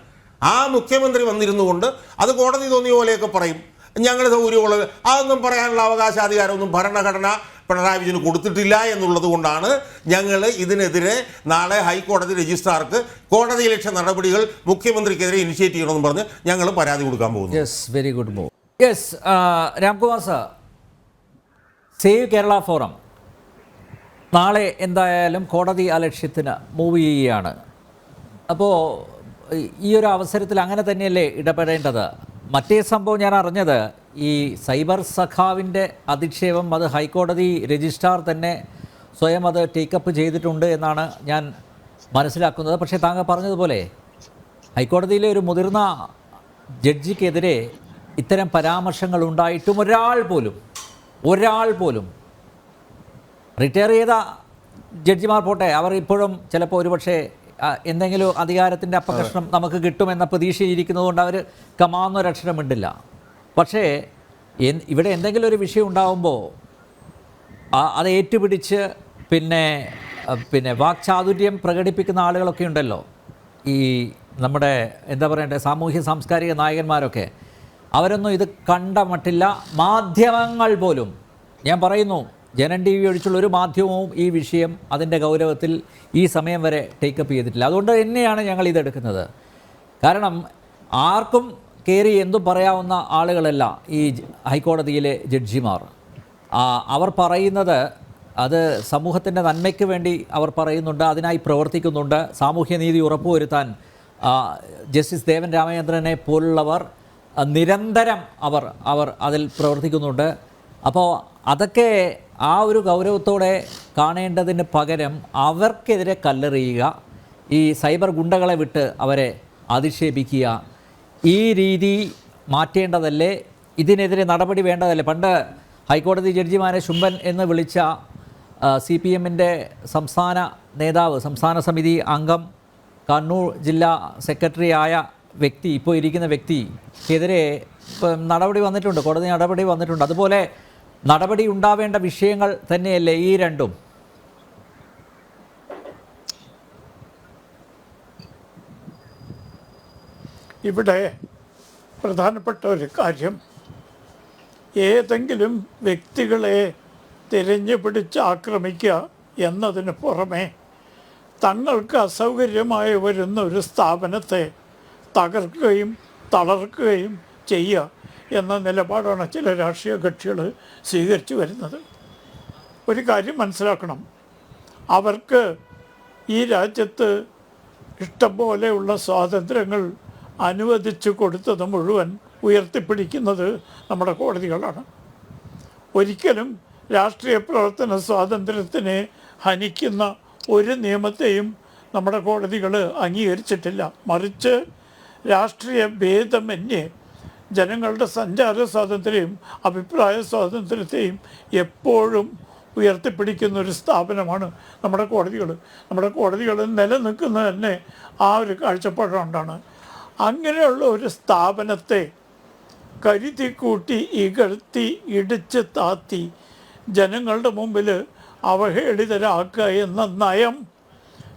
ആ മുഖ്യമന്ത്രി വന്നിരുന്നു കൊണ്ട് അത് കോടതി തോന്നിയ പോലെയൊക്കെ പറയും, ഞങ്ങൾ സൗകര്യമുള്ളത്. അതൊന്നും പറയാനുള്ള അവകാശാധികാരമൊന്നും ഭരണഘടന പിണറായി വിജയന് കൊടുത്തിട്ടില്ല എന്നുള്ളത് കൊണ്ടാണ് ഞങ്ങൾ ഇതിനെതിരെ നാളെ ഹൈക്കോടതി രജിസ്ട്രാർക്ക് കോടതിയലക്ഷ്യ നടപടികൾ മുഖ്യമന്ത്രിക്കെതിരെ ഇനിഷ്യേറ്റ് ചെയ്യണമെന്ന് പറഞ്ഞ് ഞങ്ങൾ പരാതി കൊടുക്കാൻ പോകുന്നു. Yes, very good move. Yes, Ramkumar sir, save Kerala forum നാളെ എന്തായാലും കോടതി അലക്ഷ്യത്തിന് മൂവ് ചെയ്യുകയാണ്. അപ്പോൾ ഈ ഒരു അവസരത്തിൽ അങ്ങനെ തന്നെയല്ലേ ഇടപെടേണ്ടത്? മറ്റേ സംഭവം ഞാൻ അറിഞ്ഞത് ഈ സൈബർ സഖാവിൻ്റെ അധിക്ഷേപം അത് ഹൈക്കോടതി രജിസ്ട്രാർ തന്നെ സ്വയം അത് ടേക്കപ്പ് ചെയ്തിട്ടുണ്ട് എന്നാണ് ഞാൻ മനസ്സിലാക്കുന്നത്. പക്ഷേ താങ്കൾ പറഞ്ഞതുപോലെ ഹൈക്കോടതിയിലെ ഒരു മുതിർന്ന ജഡ്ജിക്കെതിരെ ഇത്തരം പരാമർശങ്ങൾ ഉണ്ടായിട്ടും ഒരാൾ പോലും റിട്ടയർ ചെയ്ത ജഡ്ജിമാർ പോട്ടെ, അവർ ഇപ്പോഴും ചിലപ്പോൾ ഒരുപക്ഷെ എന്തെങ്കിലും അധികാരത്തിൻ്റെ അപകർഷണം നമുക്ക് കിട്ടുമെന്ന പ്രതീക്ഷയിരിക്കുന്നതുകൊണ്ട് അവർ കമാന്നൊരക്ഷരം മിണ്ടില്ല. പക്ഷേ ഇവിടെ എന്തെങ്കിലും ഒരു വിഷയം ഉണ്ടാകുമ്പോൾ അത് ഏറ്റുപിടിച്ച് പിന്നെ വാക്ചാതുര്യം പ്രകടിപ്പിക്കുന്ന ആളുകളൊക്കെ ഉണ്ടല്ലോ, ഈ നമ്മുടെ എന്താ പറയണ്ടേ സാമൂഹ്യ സാംസ്കാരിക നായകന്മാരൊക്കെ, അവരൊന്നും ഇത് കണ്ട മട്ടില്ല. മാധ്യമങ്ങൾ പോലും, ഞാൻ പറയുന്നു, ജനൻ ടി വി ഒഴിച്ചുള്ള ഒരു മാധ്യമവും ഈ വിഷയം അതിൻ്റെ ഗൗരവത്തിൽ ഈ സമയം വരെ ടേക്കപ്പ് ചെയ്തിട്ടില്ല. അതുകൊണ്ട് തന്നെയാണ് ഞങ്ങൾ ഇതെടുക്കുന്നത്. കാരണം ആർക്കും കയറി എന്തും പറയാവുന്ന ആളുകളല്ല ഈ ഹൈക്കോടതിയിലെ ജഡ്ജിമാർ. അവർ പറയുന്നത് അത് സമൂഹത്തിൻ്റെ നന്മയ്ക്ക് വേണ്ടി അവർ പറയുന്നുണ്ട്, അതിനായി പ്രവർത്തിക്കുന്നുണ്ട്. സാമൂഹ്യനീതി ഉറപ്പുവരുത്താൻ ജസ്റ്റിസ് ദേവൻ രാമചന്ദ്രനെ പോലുള്ളവർ നിരന്തരം അവർ അതിൽ പ്രവർത്തിക്കുന്നുണ്ട്. അപ്പോൾ അതൊക്കെ ആ ഒരു ഗൗരവത്തോടെ കാണേണ്ടതിന് പകരം അവർക്കെതിരെ കല്ലെറിയുക, ഈ സൈബർ ഗുണ്ടകളെ വിട്ട് അവരെ അധിക്ഷേപിക്കുക, ഈ രീതി മാറ്റേണ്ടതല്ലേ? ഇതിനെതിരെ നടപടി വേണ്ടതല്ലേ? പണ്ട് ഹൈക്കോടതി ജഡ്ജിമാരെ ശുംഭൻ എന്ന് വിളിച്ച CPMൻ്റെ സംസ്ഥാന നേതാവ്, സംസ്ഥാന സമിതി അംഗം, കണ്ണൂർ ജില്ലാ സെക്രട്ടറി ആയ വ്യക്തി, ഇപ്പോൾ ഇരിക്കുന്ന വ്യക്തിക്കെതിരെ നടപടി വന്നിട്ടുണ്ട്, കോടതി നടപടി വന്നിട്ടുണ്ട്. അതുപോലെ നടപടി ഉണ്ടാവേണ്ട വിഷയങ്ങൾ തന്നെയല്ലേ ഈ രണ്ടും? ഇവിടെ പ്രധാനപ്പെട്ട ഒരു കാര്യം, ഏതെങ്കിലും വ്യക്തികളെ തിരഞ്ഞു പിടിച്ച് ആക്രമിക്കുക എന്നതിന് പുറമെ തങ്ങൾക്ക് അസൗകര്യമായി വരുന്ന ഒരു സ്ഥാപനത്തെ തകർക്കുകയും തളർക്കുകയും ചെയ്യുക എന്ന നിലപാടാണ് ചില രാഷ്ട്രീയ കക്ഷികൾ സ്വീകരിച്ചു വരുന്നത്. ഒരു കാര്യം മനസ്സിലാക്കണം, അവർക്ക് ഈ രാജ്യത്ത് ഇഷ്ടംപോലെയുള്ള സ്വാതന്ത്ര്യങ്ങൾ അനുവദിച്ചു കൊടുത്തത് മുഴുവൻ ഉയർത്തിപ്പിടിക്കുന്നത് നമ്മുടെ കോടതികളാണ്. ഒരിക്കലും രാഷ്ട്രീയ പ്രവർത്തന സ്വാതന്ത്ര്യത്തിനെ ഹനിക്കുന്ന ഒരു നിയമത്തെയും നമ്മുടെ കോടതികൾ അംഗീകരിച്ചിട്ടില്ല. മറിച്ച് രാഷ്ട്രീയ ഭേദമന്യേ ജനങ്ങളുടെ സഞ്ചാര സ്വാതന്ത്ര്യവും അഭിപ്രായ സ്വാതന്ത്ര്യത്തെയും എപ്പോഴും ഉയർത്തിപ്പിടിക്കുന്ന ഒരു സ്ഥാപനമാണ് നമ്മുടെ കോടതികൾ. നമ്മുടെ കോടതികൾ നിലനിൽക്കുന്നത് തന്നെ ആ ഒരു കാഴ്ചപ്പാടുകൊണ്ടാണ്. അങ്ങനെയുള്ള ഒരു സ്ഥാപനത്തെ കരുതി കൂട്ടി ഇകഴ്ത്തി ഇടിച്ച് താത്തി ജനങ്ങളുടെ മുമ്പിൽ അവഹേളിതരാക്കുക എന്ന നയം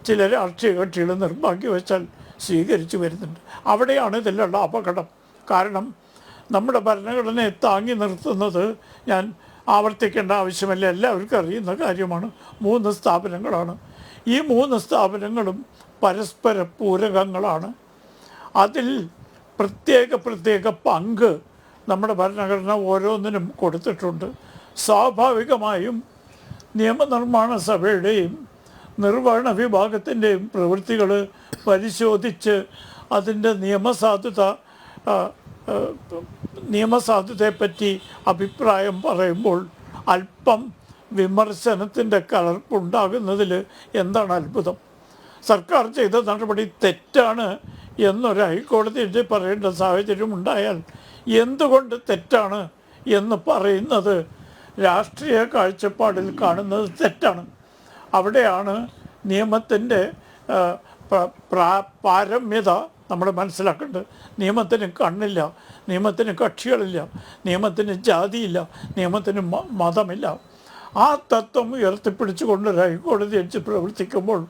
ചില രാഷ്ട്രീയ കക്ഷികൾ നിർഭാഗ്യവശാൽ സ്വീകരിച്ചു വരുന്നുണ്ട്. അവിടെയാണ് ഇതിലുള്ള അപകടം. കാരണം നമ്മുടെ ഭരണഘടനയെ താങ്ങി നിർത്തുന്നത്, ഞാൻ ആവർത്തിക്കേണ്ട ആവശ്യമില്ല, എല്ലാവർക്കും അറിയുന്ന കാര്യമാണ്, 3 സ്ഥാപനങ്ങളാണ്. ഈ 3 സ്ഥാപനങ്ങളും പരസ്പര പൂരകങ്ങളാണ്. അതിൽ പ്രത്യേക പങ്ക് നമ്മുടെ ഭരണഘടന ഓരോന്നിനും കൊടുത്തിട്ടുണ്ട്. സ്വാഭാവികമായും നിയമനിർമ്മാണ സഭയുടെയും നിർവഹണ വിഭാഗത്തിൻ്റെയും പ്രവൃത്തികൾ പരിശോധിച്ച് അതിൻ്റെ നിയമസാധുതയെപ്പറ്റി അഭിപ്രായം പറയുമ്പോൾ അല്പം വിമർശനത്തിൻ്റെ കലർപ്പുണ്ടാകുന്നതിൽ എന്താണ് അത്ഭുതം? സർക്കാർ ചെയ്ത നടപടി തെറ്റാണ് എന്നൊരു ഹൈക്കോടതി പറയേണ്ട സാഹചര്യം ഉണ്ടായാൽ എന്തുകൊണ്ട് തെറ്റാണ് എന്ന് പറയുന്നത് രാഷ്ട്രീയ കാഴ്ചപ്പാടിൽ കാണുന്നത് തെറ്റാണ്. അവിടെയാണ് നിയമത്തിൻ്റെ പാരമ്യത നമ്മൾ മനസ്സിലാക്കേണ്ടത്. നിയമത്തിന് കണ്ണില്ല, നിയമത്തിന് കക്ഷികളില്ല, നിയമത്തിന് ജാതിയില്ല, നിയമത്തിന് മതമില്ല. ആ തത്വം ഉയർത്തിപ്പിടിച്ചുകൊണ്ട് ഒരു ഹൈക്കോടതി ജഡ്ജി പ്രവർത്തിക്കുമ്പോൾ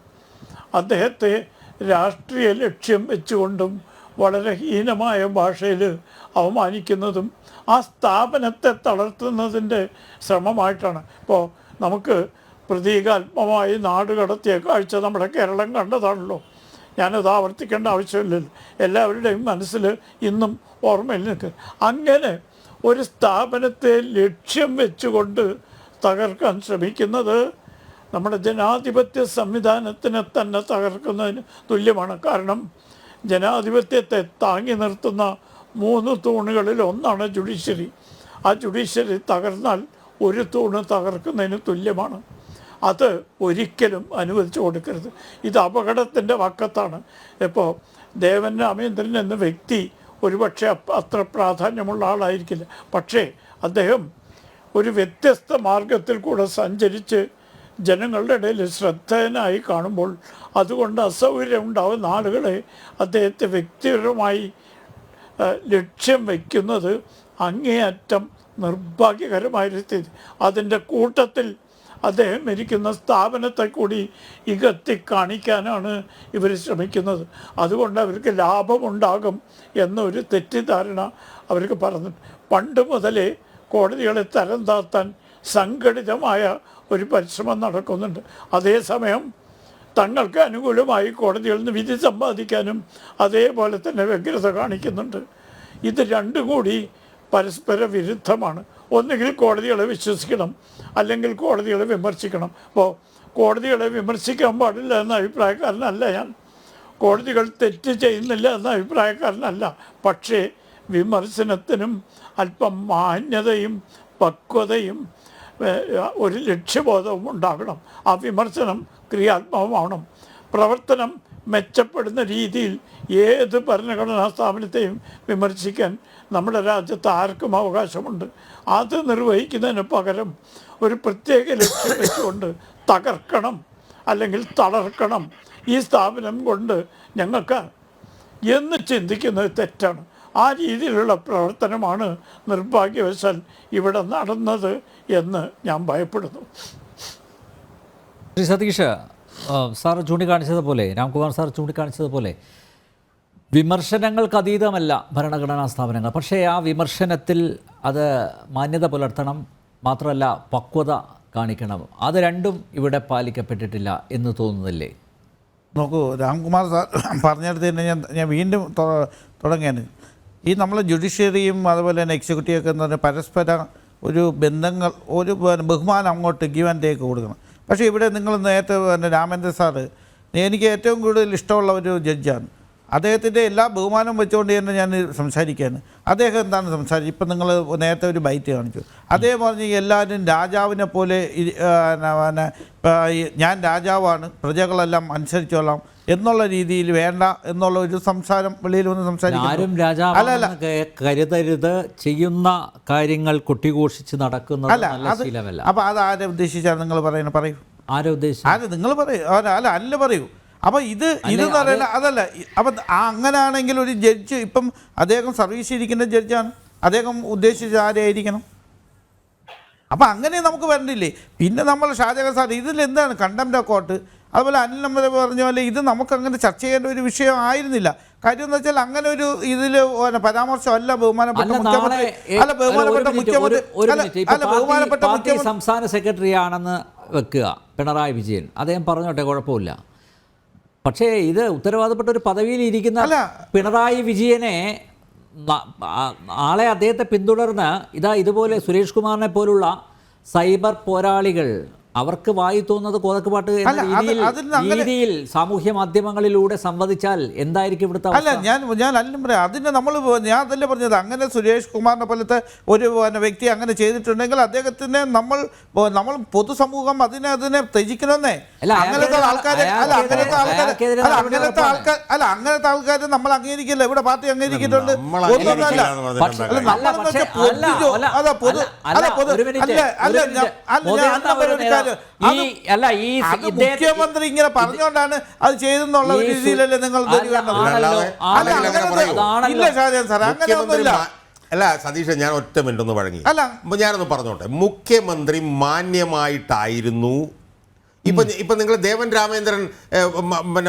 അദ്ദേഹത്തെ രാഷ്ട്രീയ ലക്ഷ്യം വെച്ചുകൊണ്ടും വളരെ ഹീനമായ ഭാഷയിൽ അവമാനിക്കുന്നതും ആ സ്ഥാപനത്തെ തളർത്തുന്നതിൻ്റെ ശ്രമമായിട്ടാണ്. ഇപ്പോൾ നമുക്ക് പ്രതീകാത്മകമായി നാട് കടത്തിയ കാഴ്ച നമ്മുടെ കേരളം കണ്ടതാണല്ലോ. ഞാനത് ആവർത്തിക്കേണ്ട ആവശ്യമില്ലല്ലോ, എല്ലാവരുടെയും മനസ്സിൽ ഇന്നും ഓർമ്മയിൽ നിൽക്കുക. അങ്ങനെ ഒരു സ്ഥാപനത്തെ ലക്ഷ്യം വെച്ചുകൊണ്ട് തകർക്കാൻ ശ്രമിക്കുന്നത് നമ്മുടെ ജനാധിപത്യ സംവിധാനത്തിനെ തന്നെ തകർക്കുന്നതിന് തുല്യമാണ്. കാരണം ജനാധിപത്യത്തെ താങ്ങി നിർത്തുന്ന 3 തൂണുകളിൽ ഒന്നാണ് ജുഡീഷ്യറി. ആ ജുഡീഷ്യറി തകർന്നാൽ ഒരു തൂണ് തകർക്കുന്നതിന് തുല്യമാണ്. അത് ഒരിക്കലും അനുവദിച്ചു കൊടുക്കരുത്. ഇത് അപകടത്തിൻ്റെ വക്കത്താണ്. ഇപ്പോൾ ദേവൻ രാമേന്ദ്രൻ എന്ന വ്യക്തി ഒരുപക്ഷെ അത്ര പ്രാധാന്യമുള്ള ആളായിരിക്കില്ല. പക്ഷേ അദ്ദേഹം ഒരു വ്യത്യസ്ത മാർഗത്തിൽ കൂടെ സഞ്ചരിച്ച് ജനങ്ങളുടെ ഇടയിൽ ശ്രദ്ധേയനായി കാണുമ്പോൾ അതുകൊണ്ട് അസൗകര്യം ഉണ്ടാകുന്ന ആളുകളെ അദ്ദേഹത്തെ വ്യക്തിപരമായി ലക്ഷ്യം വയ്ക്കുന്നത് അങ്ങേയറ്റം നിർഭാഗ്യകരമായൊരു സ്ഥിതി. അതിൻ്റെ കൂട്ടത്തിൽ അദ്ദേഹം ഇരിക്കുന്ന സ്ഥാപനത്തെ കൂടി ഇകത്തി കാണിക്കാനാണ് ഇവർ ശ്രമിക്കുന്നത്. അതുകൊണ്ട് അവർക്ക് ലാഭമുണ്ടാകും എന്നൊരു തെറ്റിദ്ധാരണ അവർക്ക് പറഞ്ഞു. പണ്ട് മുതലേ കോടതികളെ തരം താഴ്ത്താൻ സംഘടിതമായ ഒരു പരിശ്രമം നടക്കുന്നുണ്ട്. അതേസമയം തങ്ങൾക്ക് അനുകൂലമായി കോടതികളിൽ നിന്ന് വിധി സമ്പാദിക്കാനും അതേപോലെ തന്നെ വ്യഗ്രത കാണിക്കുന്നുണ്ട്. ഇത് രണ്ടും കൂടി പരസ്പര വിരുദ്ധമാണ്. ഒന്നുകിൽ കോടതികളെ വിശ്വസിക്കണം, അല്ലെങ്കിൽ കോടതികളെ വിമർശിക്കണം. അപ്പോൾ കോടതികളെ വിമർശിക്കാൻ പാടില്ല എന്ന അഭിപ്രായക്കാരനല്ല ഞാൻ. കോടതികൾ തെറ്റ് ചെയ്യുന്നില്ല എന്ന അഭിപ്രായക്കാരനല്ല. പക്ഷേ വിമർശനത്തിനും അല്പം മാന്യതയും പക്വതയും ഒരു ലക്ഷ്യബോധവും ഉണ്ടാകണം. ആ വിമർശനം ക്രിയാത്മകമാവണം. പ്രവർത്തനം മെച്ചപ്പെടുന്ന രീതിയിൽ ഏത് ഭരണഘടനാ സ്ഥാപനത്തെയും വിമർശിക്കാൻ നമ്മുടെ രാജ്യത്ത് ആർക്കും അവകാശമുണ്ട്. അത് നിർവഹിക്കുന്നതിന് പകരം ഒരു പ്രത്യേക ലക്ഷ്യം വെച്ചുകൊണ്ട് തകർക്കണം അല്ലെങ്കിൽ തളർക്കണം ഈ സ്ഥാപനം കൊണ്ട് ഞങ്ങൾക്ക് എന്ന് ചിന്തിക്കുന്നത് തെറ്റാണ്. ആ രീതിയിലുള്ള പ്രവർത്തനമാണ് നിർഭാഗ്യവശാൽ ഇവിടെ നടന്നത് എന്ന് ഞാൻ ഭയപ്പെടുന്നു. ശ്രീ സതീഷ്, സാർ ചൂണ്ടിക്കാണിച്ചതുപോലെ, രാംകുമാർ സാർ ചൂണ്ടിക്കാണിച്ചതുപോലെ വിമർശനങ്ങൾക്ക് അതീതമല്ല ഭരണഘടനാ സ്ഥാപനങ്ങൾ. പക്ഷേ ആ വിമർശനത്തിൽ അത് മാന്യത പുലർത്തണം, മാത്രമല്ല പക്വത കാണിക്കണം. അത് രണ്ടും ഇവിടെ പാലിക്കപ്പെട്ടിട്ടില്ല എന്ന് തോന്നുന്നില്ലേ? നോക്കൂ, രാംകുമാർ സാർ പറഞ്ഞെടുത്ത് തന്നെ ഞാൻ വീണ്ടും തുടങ്ങിയാണ്. ഈ നമ്മളെ ജുഡീഷ്യറിയും അതുപോലെ തന്നെ എക്സിക്യൂട്ടീവൊക്കെ എന്ന് പറഞ്ഞാൽ പരസ്പര ഒരു ബന്ധങ്ങൾ, ഒരു ബഹുമാനം അങ്ങോട്ട് ഗീവ് ആൻഡ് ടേക്ക് കൊടുക്കണം. പക്ഷേ ഇവിടെ നിങ്ങൾ നേരത്തെ രാമേന്ദ്ര സാറ് എനിക്ക് ഏറ്റവും കൂടുതൽ ഇഷ്ടമുള്ള ഒരു ജഡ്ജാണ്. അദ്ദേഹത്തിൻ്റെ എല്ലാ ബഹുമാനവും വെച്ചുകൊണ്ട് തന്നെ ഞാൻ സംസാരിക്കുകയാണ്. അദ്ദേഹം എന്താണ് സംസാരിച്ചത്? ഇപ്പം നിങ്ങൾ നേരത്തെ ഒരു ബൈറ്റ് കാണിച്ചു. അദ്ദേഹം പറഞ്ഞ് എല്ലാവരും രാജാവിനെ പോലെ ഞാൻ രാജാവാണ്, പ്രജകളെല്ലാം അനുസരിച്ചോളാം എന്നുള്ള രീതിയിൽ വേണ്ട എന്നുള്ള ഒരു സംസാരം വെളിയിൽ വന്ന് സംസാരിക്കും. കരുതരുത്, ചെയ്യുന്ന കാര്യങ്ങൾ കൊട്ടിഘോഷിച്ച് നടക്കുന്നത് നല്ല ശീലമല്ല. അപ്പോൾ അത് ആരെ ഉദ്ദേശിച്ചാണ് നിങ്ങൾ പറയുന്നത്? പറയൂ, ആരെ ഉദ്ദേശിച്ചു? ആര് നിങ്ങൾ പറയൂ. അല്ല പറയൂ. അപ്പോൾ ഇതെന്ന് പറയുന്നത് അതല്ല. അപ്പം അങ്ങനെയാണെങ്കിൽ ഒരു ജഡ്ജ്, ഇപ്പം അദ്ദേഹം സർവീസ് ഇരിക്കുന്ന ജഡ്ജാണ്, അദ്ദേഹം ഉദ്ദേശിച്ച് ആരെയായിരിക്കണം? അപ്പം അങ്ങനെ നമുക്ക് വരണ്ടില്ലേ? പിന്നെ നമ്മൾ ഷാജഹാൻ സാർ ഇതിലെന്താണ് കണ്ടംപ്റ്റ് ഓഫ് കോർട്ട്, അതുപോലെ അനിൽ നമ്പർ പറഞ്ഞ പോലെ ഇത് നമുക്കങ്ങനെ ചർച്ച ചെയ്യേണ്ട ഒരു വിഷയം ആയിരുന്നില്ല. കാര്യം എന്ന് വെച്ചാൽ അങ്ങനെ ഒരു ഇതിൽ പരാമർശമല്ല ബഹുമാനപ്പെട്ട മുഖ്യമന്ത്രി സംസ്ഥാന സെക്രട്ടറി ആണെന്ന് വെക്കുക, പിണറായി വിജയൻ, അദ്ദേഹം പറഞ്ഞോട്ടെ, കുഴപ്പമില്ല. പക്ഷേ ഇത് ഉത്തരവാദപ്പെട്ട ഒരു പദവിയിൽ ഇരിക്കുന്ന പിണറായി വിജയനെ ആളെ അദ്ദേഹത്തെ പിന്തുടർന്ന് ഇതുപോലെ സുരേഷ് കുമാറിനെ പോലുള്ള സൈബർ പോരാളികൾ അവർക്ക് വായി തോന്നുന്നത് കോതക്കുപാട്ട് എന്ന രീതിയിൽ സാമൂഹ്യ മാധ്യമങ്ങളിലൂടെ സംവദിച്ചാൽ എന്തായിരിക്കും ഇവിടുത്തെ? അല്ല, ഞാൻ അല്ലും പറയാം. അതിന് ഞാൻ അതല്ലേ പറഞ്ഞത്. അങ്ങനെ സുരേഷ് കുമാറിനെ പോലത്തെ ഒരു വ്യക്തി അങ്ങനെ ചെയ്തിട്ടുണ്ടെങ്കിൽ അദ്ദേഹത്തിന് നമ്മൾ പൊതുസമൂഹം അതിനെ ത്യജിക്കണമെന്നേ. അങ്ങനത്തെ ആൾക്കാരെ നമ്മൾ അംഗീകരിക്കില്ല. ഇവിടെ പാർട്ടി അംഗീകരിക്കുന്നുണ്ട്. മുഖ്യമന്ത്രി ഇങ്ങനെ പറഞ്ഞുകൊണ്ടാണ് അത് ചെയ്തെന്നുള്ള രീതിയിലല്ലേ നിങ്ങൾ? അല്ല സതീഷ്, ഞാൻ ഒറ്റ മിനിറ്റ് ഒന്ന് വഴങ്ങി. ഞാനൊന്ന് പറഞ്ഞോട്ടെ. മുഖ്യമന്ത്രി മാന്യമായിട്ടായിരുന്നു. ഇപ്പൊ നിങ്ങൾ ദേവൻ രാമേന്ദ്രൻ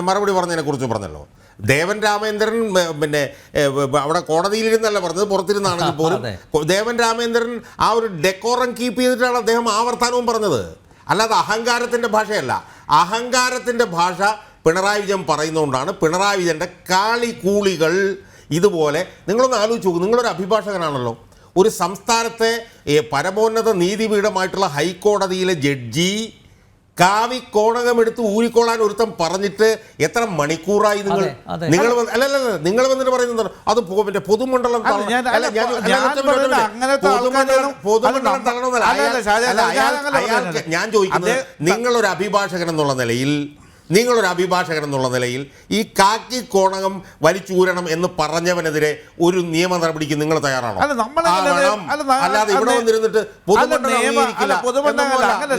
മറുപടി പറഞ്ഞതിനെ കുറിച്ച് പറഞ്ഞല്ലോ. ദേവൻ രാമേന്ദ്രൻ അവിടെ കോടതിയിലിരുന്നല്ല പറഞ്ഞത്, പുറത്തിരുന്നാണെങ്കിൽ പോലും ദേവൻ രാമേന്ദ്രൻ ആ ഒരു ഡെക്കോറം കീപ്പ് ചെയ്തിട്ടാണ് അദ്ദേഹം ആ വർത്താനവും പറഞ്ഞത്. അല്ലാതെ അഹങ്കാരത്തിൻ്റെ ഭാഷയല്ല. അഹങ്കാരത്തിൻ്റെ ഭാഷ പിണറായി വിജയൻ പറയുന്നതുകൊണ്ടാണ് പിണറായി വിജയൻ്റെ കാളികൂളികൾ ഇതുപോലെ. നിങ്ങളൊന്ന് ആലോചിച്ച് നോക്കും, നിങ്ങളൊരു അഭിഭാഷകനാണല്ലോ. ഒരു സംസ്ഥാനത്തെ പരമോന്നത നീതിപീഠമായിട്ടുള്ള ഹൈക്കോടതിയിലെ ജഡ്ജി കാവി കോണകമെടുത്ത് ഊരിക്കൊള്ളാൻ ഒരുത്തം പറഞ്ഞിട്ട് എത്ര മണിക്കൂറായി നിങ്ങൾ അതെ, അതെ. നിങ്ങൾ അല്ലല്ല നിങ്ങൾ വന്നിട്ട് പറയുന്നത് അത് മറ്റേ പൊതുമണ്ഡലം അല്ല, ഞാൻ- അല്ല, ഞാൻ പറയുന്നത് അങ്ങനത്തെ ആൾക്കാരൊന്നും- പൊതുമണ്ഡലം തള്ളണമെന്നല്ല. അല്ലല്ല, ഷാജഹാൻ, ഞാൻ അയാൾക്ക് അങ്ങനെ പറയുന്നത്. ഞാൻ ചോദിക്കുന്നത് നിങ്ങളൊരു അഭിഭാഷകൻ എന്നുള്ള നിലയിൽ ഈ കാക്കി കോണകം വലിച്ചൂരണം എന്ന് പറഞ്ഞവനെതിരെ ഒരു നിയമ നടപടിക്ക് നിങ്ങൾ തയ്യാറാണോ? അല്ല, നമ്മളങ്ങനെ അല്ലാതെ ഇവിടെ വന്നിരുന്നിട്ട് പൊതുമണ്ഡലം അംഗീകരിക്കില്ല പൊതുമണ്ഡലം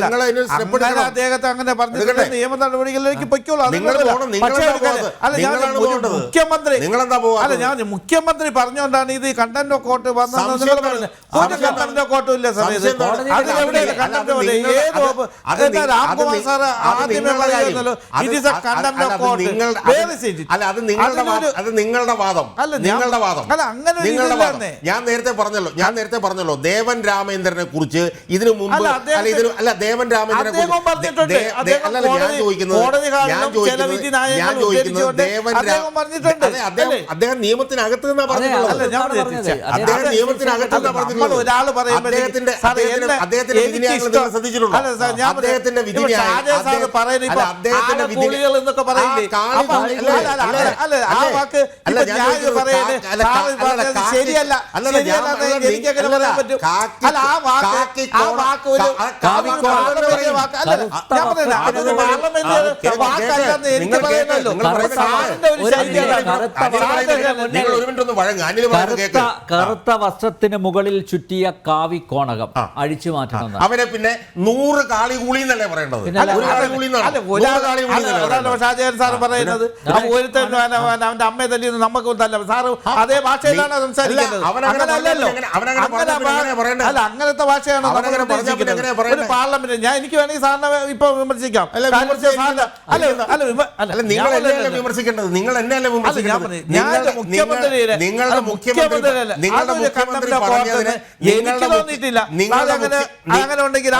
നിങ്ങൾ അതിന് step എടുക്കണം. അദ്ദേഹത്തെ അങ്ങനെ പറഞ്ഞു എടുക്കട്ടെ. നിയമ നടപടികളിലേക്ക് പൊയ്ക്കോളൂ. അത് നിങ്ങൾ കുഴപ്പമില്ല. പോകണം. നിങ്ങൾ പക്ഷേ എന്താ ഒരു കാര്യം- പോകാത്തത്? അല്ല, ഞാൻ നിങ്ങളാണ് ഒരു പോകേണ്ടത്. മുഖ്യമന്ത്രി നിങ്ങളെന്താ പോകാത്തത്? അല്ല, ഞാൻ മുഖ്യമന്ത്രി പറഞ്ഞുകൊണ്ടാണ് ഇത് കണ്ടന്റ് ഓഫ് കോർട്ട് വന്നത്. സംശയം നിങ്ങൾ പറയുന്നത് ഒരു സംശയം കണ്ടന്റ് ഓഫ് കോർട്ടും ഇല്ല സാർ. ഇത് സംശയം കോടതിയിൽ അതിലെവിടെയാണ് അല്ല, കണ്ടന്റ് അത് ഓഫ് നിങ്ങൾ- ഏത് വകുപ്പ്? അത് എന്താ രാംകുമാർ അത് സാർ അത് ആദ്യമേ നിങ്ങളുടെ പറയുന്നല്ലോ കാര്യം. It is A content of court. അല്ല, അത് നിങ്ങളുടെ വാദം. അല്ല, നിങ്ങളുടെ വാദം. അല്ല, അങ്ങനെ ഒരു നിങ്ങളുടെ ഇതില്ല വാദം. തന്നെ. ഞാൻ നേരത്തെ പറഞ്ഞല്ലോ ദേവൻ രാമേന്ദ്രനെ കുറിച്ച് ഇതിനു മുമ്പ് അല്ല, ദേവൻ രാമേന്ദ്രനെ അദ്ദേഹം പറഞ്ഞിട്ടുണ്ട്. അദ്ദേഹം ഞാൻ കോടതി ചില വിധി നയങ്ങൾ ഉദ്ധരിച്ചുകൊണ്ട് അദ്ദേഹം പറഞ്ഞിട്ടുണ്ട്. അദ്ദേഹം നിയമത്തിനകത്ത് നിന്നാ അല്ല, പറഞ്ഞിട്ടുള്ളത്. ഞാൻ അദ്ദേഹം നിയമത്തിനകത്ത് നിന്നാ പറഞ്ഞിട്ടുള്ളത്. ഒരാൾ പറയുമ്പോൾ അദ്ദേഹത്തിന്റെ വിധി നിങ്ങൾ ശ്രദ്ധിച്ചിട്ടുണ്ടോ? അദ്ദേഹത്തിന്റെ വിധി എന്നൊക്കെ പറയില്ലേ? ആ വാക്ക് ശരിയല്ല. എനിക്കങ്ങനെ പറയാൻ പറ്റും. അല്ല, ആ വാക്ക് ഒരു പാർലമെന്റിലെ വാക്ക് അല്ല. ഞാൻ പറഞ്ഞില്ല, അതൊരു പാർലമെന്റിലെ വാക്കല്ലെന്ന് എനിക്ക് പറയാനല്ലോ. നിങ്ങൾ ഒരു മിനിറ്റ് ഒന്ന് വഴങ്ങ്. അനിൽ പറയുന്നത് കേൾക്ക്. കറുത്ത വസ്ത്രത്തിന് മുകളിൽ ചുറ്റിയ കാവിക്കോണകം അഴിച്ചു മാറ്റണം. അവനെ പിന്നെ 100 കാളികൂളി എന്നല്ലേ പറയേണ്ടത്? ഒരു കാളികൂളി ഷാജഹാൻ സാറ് പറയുന്നത് ഒരുത്തൻ അവന്റെ അമ്മയെ തല്ലിയെന്ന് നമുക്ക് തല്ല. സാറ് അതേ ഭാഷയിലാണ് സംസാരിക്കുന്നത്. അങ്ങനല്ലല്ലോ. അല്ല, അങ്ങനത്തെ ഭാഷയാണ് ഒരു പാർലമെന്റ്. ഞാൻ എനിക്ക് വേണമെങ്കിൽ സാറിനെ ഇപ്പൊ വിമർശിക്കാം. വിമർശിക്കേണ്ടത് നിങ്ങൾ എന്നെയല്ലേ വിമർശിക്കേണ്ടത്? നിങ്ങളുടെ മുഖ്യമന്ത്രി പറഞ്ഞതിന് അങ്ങനെ ഉണ്ടെങ്കിൽ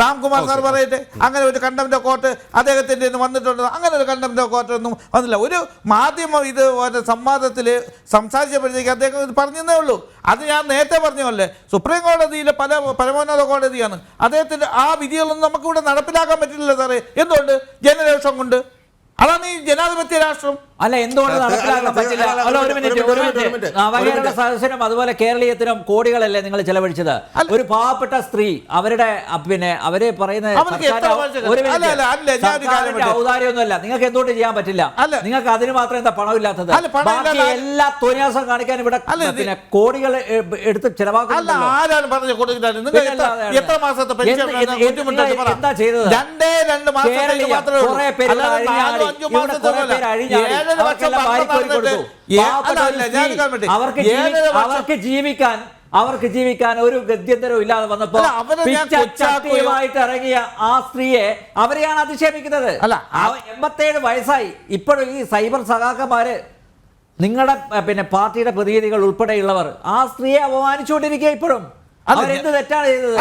രാംകുമാർ സാർ പറയട്ടെ. അങ്ങനെ ഒരു കണ്ടംപ്റ്റ് ഓഫ് കോർട്ട് അദ്ദേഹത്തിന്റെ വന്നിട്ടുണ്ട്. അങ്ങനെ ഒരു കണ്ടംപ്റ്റ് ഓഫ് കോർട്ട് ഒന്നും വന്നില്ല. ഒരു മാധ്യമം ഇത് സംവാദത്തിൽ സംസാരിച്ചപ്പോഴത്തേക്ക് അദ്ദേഹം ഇത് പറഞ്ഞതേ ഉള്ളൂ. അത് ഞാൻ നേരത്തെ പറഞ്ഞല്ലേ, സുപ്രീം കോടതിയിലെ പരമോന്നത കോടതിയാണ്. അദ്ദേഹത്തിന്റെ ആ വിധികളൊന്നും നമുക്കിവിടെ നടപ്പിലാക്കാൻ പറ്റില്ല സാറേ. എന്തുകൊണ്ട്? ജനരോഷം കൊണ്ട്. അതാണ് ഈ ജനാധിപത്യ രാഷ്ട്രം. അല്ല, എന്തുകൊണ്ട് നടപ്പിലാക്കാൻ പറ്റില്ല? അല്ല, ഒരു മിനിറ്റ്. നവകേരള സദസ്സിനും അതുപോലെ കേരളീയത്തിനും കോടികളല്ലേ നിങ്ങൾ ചെലവഴിച്ചത്? ഒരു പാവപ്പെട്ട സ്ത്രീ അവരുടെ അവരെ പറയുന്ന ഔദാര്യമൊന്നുമല്ല. നിങ്ങൾക്ക് എന്തുകൊണ്ട് ചെയ്യാൻ പറ്റില്ല? നിങ്ങൾക്ക് അതിന് മാത്രം എന്താ പണമില്ലാത്തത്? ബാക്കി എല്ലാ തോന്നിയാസം കാണിക്കാൻ ഇവിടെ കോടികൾ എടുത്ത് ചെലവാക്കുന്നില്ല. എന്താ ചെയ്തത്? കുറെ പേര് അവർക്ക് ജീവിക്കാൻ ഒരു ഗത്യന്തരവും ഇല്ലാതെ വന്നപ്പോ പിച്ചച്ചട്ടിയുമായിട്ട് ഇറങ്ങിയ ആ സ്ത്രീയെ അവരെയാണ് അധിക്ഷേപിക്കുന്നത്. 87 വയസ്സായി. ഇപ്പോഴും ഈ സൈബർ സഖാക്കന്മാര് നിങ്ങളുടെ പാർട്ടിയുടെ പ്രതിനിധികൾ ഉൾപ്പെടെയുള്ളവർ ആ സ്ത്രീയെ അപമാനിച്ചുകൊണ്ടിരിക്കുക. ഇപ്പോഴും അവരെന്ത് തെറ്റാണ് ചെയ്തത്?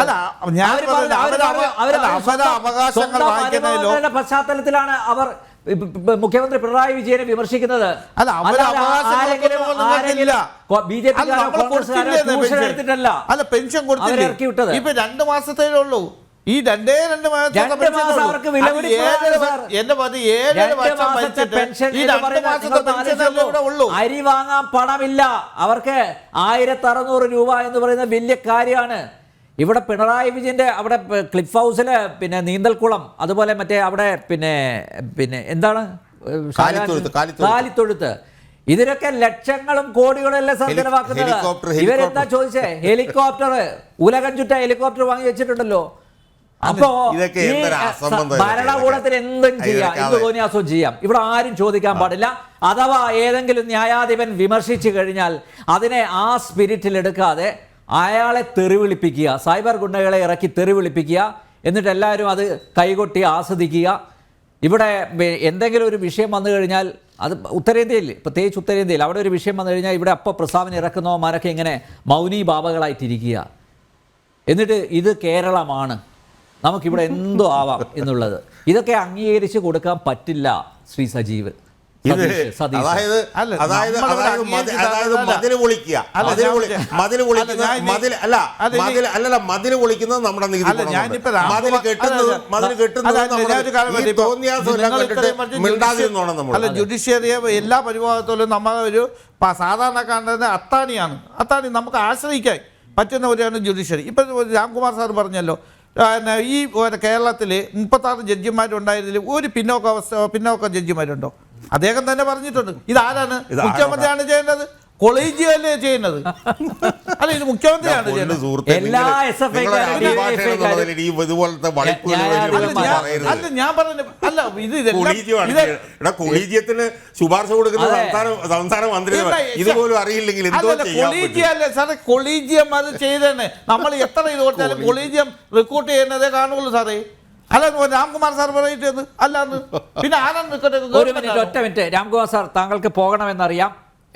അവരുടെ പശ്ചാത്തലത്തിലാണ് അവർ മുഖ്യമന്ത്രി പിണറായി വിജയനെ വിമർശിക്കുന്നത്. പെൻഷൻ കൊടുത്തില്ല. ഇപ്പൊ 2 മാസത്തേ ഉള്ളൂ. ഈ 2 മാസം അരി വാങ്ങാൻ പണമില്ല. അവർക്ക് 1600 രൂപ എന്ന് പറയുന്ന വലിയ കാര്യമാണ്. ഇവിടെ പിണറായി വിജയന്റെ അവിടെ ക്ലിഫ് ഹൗസില് നീന്തൽക്കുളം, അതുപോലെ മറ്റേ അവിടെ എന്താണ് കാലിത്തൊഴുത്ത്, ഇതിനൊക്കെ ലക്ഷങ്ങളും കോടികളും അല്ലേ ചെലവാക്കുന്നത്. ഇവരെന്താ ചോദിച്ചേ? ഹെലികോപ്റ്റർ, ഉലകം ചുറ്റ ഹെലികോപ്റ്റർ വാങ്ങി വെച്ചിട്ടുണ്ടല്ലോ. അപ്പോ ഭരണകൂടത്തിന് എന്തും ചെയ്യാം, എന്ത് തോന്നിയാസവും ചെയ്യാം. ഇവിടെ ആരും ചോദിക്കാൻ പാടില്ല. അഥവാ ഏതെങ്കിലും ന്യായാധിപൻ വിമർശിച്ചു കഴിഞ്ഞാൽ അതിനെ ആ സ്പിരിറ്റിൽ എടുക്കാതെ അയാളെ തെറിവിളിപ്പിക്കുക, സൈബർ ഗുണ്ടകളെ ഇറക്കി തെറിവിളിപ്പിക്കുക, എന്നിട്ട് എല്ലാവരും അത് കൈകൊട്ടി ആസ്വദിക്കുക. ഇവിടെ എന്തെങ്കിലും ഒരു വിഷയം വന്നു കഴിഞ്ഞാൽ അത് ഉത്തരേന്ത്യയിൽ, പ്രത്യേകിച്ച് ഉത്തരേന്ത്യയിൽ അവിടെ ഒരു വിഷയം വന്നു കഴിഞ്ഞാൽ ഇവിടെ അപ്പോൾ പ്രസ്താവന ഇറക്കുന്നവന്മാരൊക്കെ ഇങ്ങനെ മൗനി ബാബകളായിട്ടിരിക്കുക. എന്നിട്ട് ഇത് കേരളമാണ്, നമുക്കിവിടെ എന്തോ ആവാം എന്നുള്ളത്. ഇതൊക്കെ അംഗീകരിച്ച് കൊടുക്കാൻ പറ്റില്ല ശ്രീ സജീവ്. ഇത് സതീശ്. അതായത് അല്ല, അതായത് നമ്മളവിടെ അതായത് അംഗീകരിച്ചിട്ട് മതിൽ പൊളിക്കുക, അല്ല, മതിൽ ഞാൻ- പൊളി- മതിൽ പൊളിക്കുന്നത് അല്ല, ഞാൻ- മതിൽ അല്ല അല്ല, മതിൽ അല്ലല്ല മതിൽ പൊളിക്കുന്നത് നമ്മുടെ നികുതി അല്ല, പണം ഞാനിപ്പോ കൊണ്ട്. മതിൽ കെട്ടുന്നത് മതിൽ കെട്ടുന്നത് ഈ തോന്നിയാസം എല്ലാം കണ്ടിട്ട് മിണ്ടാതിരുന്നോണം നമ്മൾ. അല്ല, ജുഡീഷ്യറിയെ എല്ലാ പരിഭാഗത്തോലും നമ്മളൊരു സാധാരണക്കാരൻ്റെ അത്താണി നമുക്ക് ആശ്രയിക്കാൻ പറ്റുന്ന ഒരാണ് ജുഡീഷ്യറി. ഇപ്പം രാംകുമാർ സാർ പറഞ്ഞല്ലോ, ഈ കേരളത്തിൽ 36 ജഡ്ജിമാരുണ്ടായതിൽ ഒരു പിന്നോക്ക ജഡ്ജിമാരുണ്ടോ? അദ്ദേഹം തന്നെ പറഞ്ഞിട്ടുണ്ട്. ഇതാരാണ്? മുഖ്യമന്ത്രിയാണ് ചെയ്യേണ്ടത്, കൊളീജിയല്ലേ ചെയ്യുന്നത്? അല്ല, ഇത് മുഖ്യമന്ത്രിയാണ് ചെയ്യുന്നത്. എല്ലാ അല്ല, ഞാൻ പറഞ്ഞു, അല്ല, കൊളീജിയത്തിന് ശുപാർശ കൊടുക്കുന്ന സംസ്ഥാന മന്ത്രി ഇതുപോലും അറിയില്ലെങ്കിൽ കൊളീജിയല്ലേ സാറേ, കൊളീജിയം അത് ചെയ്തേനെ. നമ്മൾ എത്ര ഇത് കൊടുത്താലും കൊളീജിയം റിക്രൂട്ട് ചെയ്യുന്നതേ കാണുള്ളൂ സാറേ. അല്ല, രാംകുമാർ സാർ പറയിട്ട് അല്ലാന്ന് പിന്നെ ആരാണ്? ഒറ്റ മിനിറ്റ് രാംകുമാർ സാർ, താങ്കൾക്ക് പോകണമെന്നറിയാം.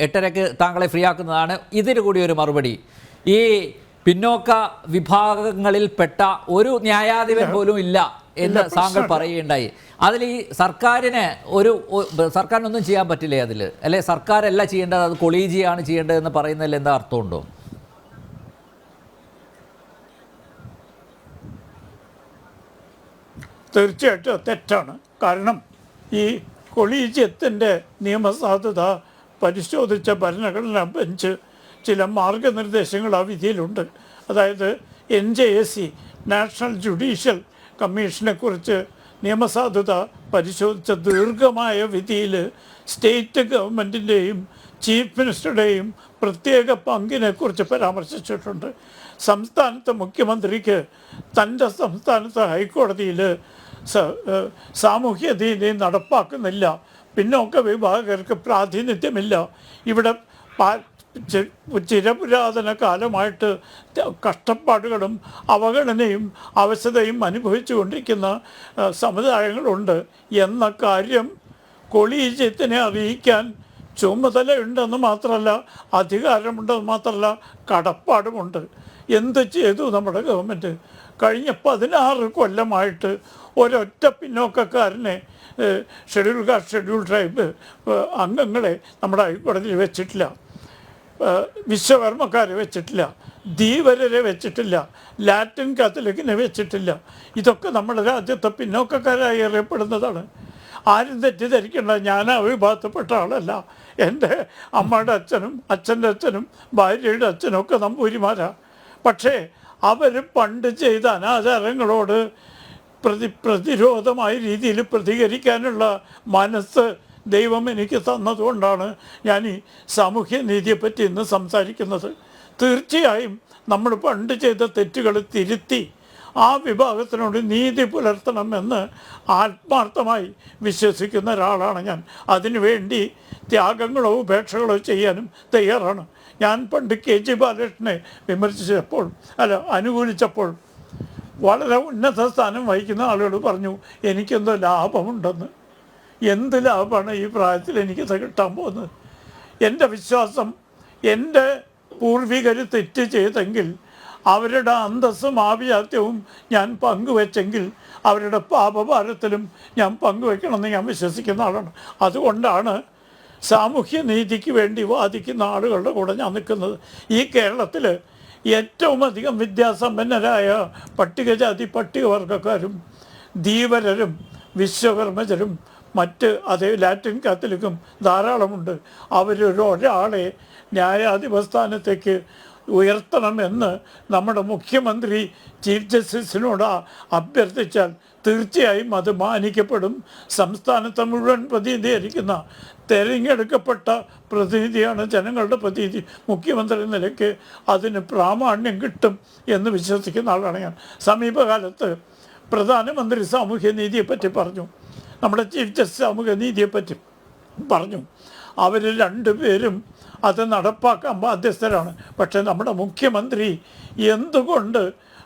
8:30 താങ്കളെ ഫ്രീ ആക്കുന്നതാണ്. ഇതിന് കൂടി ഒരു മറുപടി. ഈ പിന്നോക്ക വിഭാഗങ്ങളിൽപ്പെട്ട ഒരു ന്യായാധിപൻ പോലും ഇല്ല എന്ന് താങ്കൾ പറയുകയുണ്ടായി. അതിൽ ഈ സർക്കാരിനൊന്നും ചെയ്യാൻ പറ്റില്ലേ അതിൽ? അല്ലെ, സർക്കാരല്ല ചെയ്യേണ്ടത്, അത് കൊളീജിയാണ് ചെയ്യേണ്ടതെന്ന് പറയുന്നതിൽ എന്താ അർത്ഥമുണ്ടോ? തീർച്ചയായിട്ടും തെറ്റാണ്. കാരണം ഈ കൊളീജിയത്തിൻ്റെ നിയമസാധുത പരിശോധിച്ച ഭരണഘടനാ ബെഞ്ച് ചില മാർഗനിർദ്ദേശങ്ങൾ ആ വിധിയിലുണ്ട്. അതായത് NJSC നാഷണൽ ജുഡീഷ്യൽ കമ്മീഷനെക്കുറിച്ച് നിയമസാധുത പരിശോധിച്ച ദീർഘമായ വിധിയിൽ സ്റ്റേറ്റ് ഗവൺമെൻറ്റിൻ്റെയും ചീഫ് മിനിസ്റ്ററുടെയും പ്രത്യേക പങ്കിനെക്കുറിച്ച് പരാമർശിച്ചിട്ടുണ്ട്. സംസ്ഥാനത്തെ മുഖ്യമന്ത്രിക്ക് തൻ്റെ സംസ്ഥാനത്തെ ഹൈക്കോടതിയിൽ സാമൂഹ്യനീതി നടപ്പാക്കുന്നില്ല, പിന്നോക്ക വിഭാഗർക്ക് പ്രാതിനിധ്യമില്ല, ഇവിടെ ചിരപുരാതന കാലമായിട്ട് കഷ്ടപ്പാടുകളും അവഗണനയും അവശതയും അനുഭവിച്ചു കൊണ്ടിരിക്കുന്ന സമുദായങ്ങളുണ്ട് എന്ന കാര്യം കൊളീജിയത്തിനെ അറിയിക്കാൻ ചുമതലയുണ്ടെന്ന് മാത്രമല്ല, അധികാരമുണ്ടെന്ന് മാത്രമല്ല, കടപ്പാടുമുണ്ട്. എന്ത് ചെയ്തു നമ്മുടെ ഗവൺമെൻറ്? കഴിഞ്ഞ 16 കൊല്ലമായിട്ട് ഒരൊറ്റ പിന്നോക്കക്കാരനെ, ഷെഡ്യൂൾ കാസ്റ്റ്, ഷെഡ്യൂൾ ട്രൈബ് അംഗങ്ങളെ നമ്മുടെ ഹൈക്കോടതിയിൽ വെച്ചിട്ടില്ല, വിശ്വകർമ്മക്കാരെ വെച്ചിട്ടില്ല, ധീവരരെ വെച്ചിട്ടില്ല, ലാറ്റിൻ കാത്തലിക്കിനെ വെച്ചിട്ടില്ല. ഇതൊക്കെ നമ്മുടെ രാജ്യത്തെ പിന്നോക്കക്കാരായി അറിയപ്പെടുന്നതാണ്. ആരും തെറ്റിദ്ധരിക്കേണ്ട, ഞാൻ ആ വിഭാഗത്തിൽപ്പെട്ട ആളല്ല. എൻ്റെ അമ്മയുടെ അച്ഛനും അച്ഛൻ്റെ അച്ഛനും ഭാര്യയുടെ അച്ഛനും ഒക്കെ നമ്പൂരിമാരാ. പക്ഷേ അവർ പണ്ട് ചെയ്ത അനാചാരങ്ങളോട് പ്രതിരോധമായ രീതിയിൽ പ്രതികരിക്കാനുള്ള മനസ്സ് ദൈവം എനിക്ക് തന്നതുകൊണ്ടാണ് ഞാൻ ഈ സാമൂഹ്യ നീതിയെപ്പറ്റി ഇന്ന് സംസാരിക്കുന്നത്. തീർച്ചയായും നമ്മൾ പണ്ട് ചെയ്ത തെറ്റുകൾ തിരുത്തി ആ വിഭാഗത്തിനോട് നീതി പുലർത്തണമെന്ന് ആത്മാർത്ഥമായി വിശ്വസിക്കുന്ന ഒരാളാണ് ഞാൻ. അതിനുവേണ്ടി ത്യാഗങ്ങളോ ഉപേക്ഷകളോ ചെയ്യാനും തയ്യാറാണ്. ഞാൻ പണ്ട് KG ബാലകൃഷ്ണനെ വിമർശിച്ചപ്പോൾ അനുകൂലിച്ചപ്പോൾ വളരെ ഉന്നത സ്ഥാനം വഹിക്കുന്ന ആളുകൾ പറഞ്ഞു എനിക്കെന്തോ ലാഭമുണ്ടെന്ന്. എന്ത് ലാഭമാണ് ഈ പ്രായത്തിൽ എനിക്കത് കിട്ടാൻ പോകുന്നത്? എൻ്റെ വിശ്വാസം, എൻ്റെ പൂർവികർ തെറ്റ് ചെയ്തെങ്കിൽ അവരുടെ അന്തസ്സും ആഭിജാത്യവും ഞാൻ പങ്കുവെച്ചെങ്കിൽ അവരുടെ പാപഭാരത്തിലും ഞാൻ പങ്കുവെക്കണമെന്ന് ഞാൻ വിശ്വസിക്കുന്ന ആളാണ്. അതുകൊണ്ടാണ് സാമൂഹ്യ നീതിക്ക് വേണ്ടി വാദിക്കുന്ന ആളുകളുടെ കൂടെ ഞാൻ നിൽക്കുന്നത്. ഈ കേരളത്തിൽ ഏറ്റവും അധികം വിദ്യാസമ്പന്നരായ പട്ടികജാതി പട്ടികവർഗക്കാരും ധീവരരും വിശ്വകർമ്മജരും മറ്റ് അതേ ലാറ്റിൻ കാത്തലിക്കും ധാരാളമുണ്ട്. അവരൊരാളെ ന്യായാധിപസ്ഥാനത്തേക്ക് ഉയർത്തണമെന്ന് നമ്മുടെ മുഖ്യമന്ത്രി ചീഫ് ജസ്റ്റിസിനോട് അഭ്യർത്ഥിച്ചാൽ തീർച്ചയായും അത് മാനിക്കപ്പെടും. സംസ്ഥാനത്തെ മുഴുവൻ പ്രതിനിധീകരിക്കുന്ന തിരഞ്ഞെടുക്കപ്പെട്ട പ്രതിനിധിയാണ്, ജനങ്ങളുടെ പ്രതിനിധി. മുഖ്യമന്ത്രി നിലയ്ക്ക് അതിന് പ്രാമാണ്യം കിട്ടും എന്ന് വിശ്വസിക്കുന്ന ആളാണ് ഞാൻ. സമീപകാലത്ത് പ്രധാനമന്ത്രി സാമൂഹ്യ നീതിയെപ്പറ്റി പറഞ്ഞു, നമ്മുടെ ചീഫ് ജസ്റ്റിസ് സാമൂഹ്യ നീതിയെപ്പറ്റി പറഞ്ഞു. അവർ രണ്ടുപേരും അത് നടപ്പാക്കാൻ ബാധ്യസ്ഥരാണ്. പക്ഷേ നമ്മുടെ മുഖ്യമന്ത്രി എന്തുകൊണ്ട്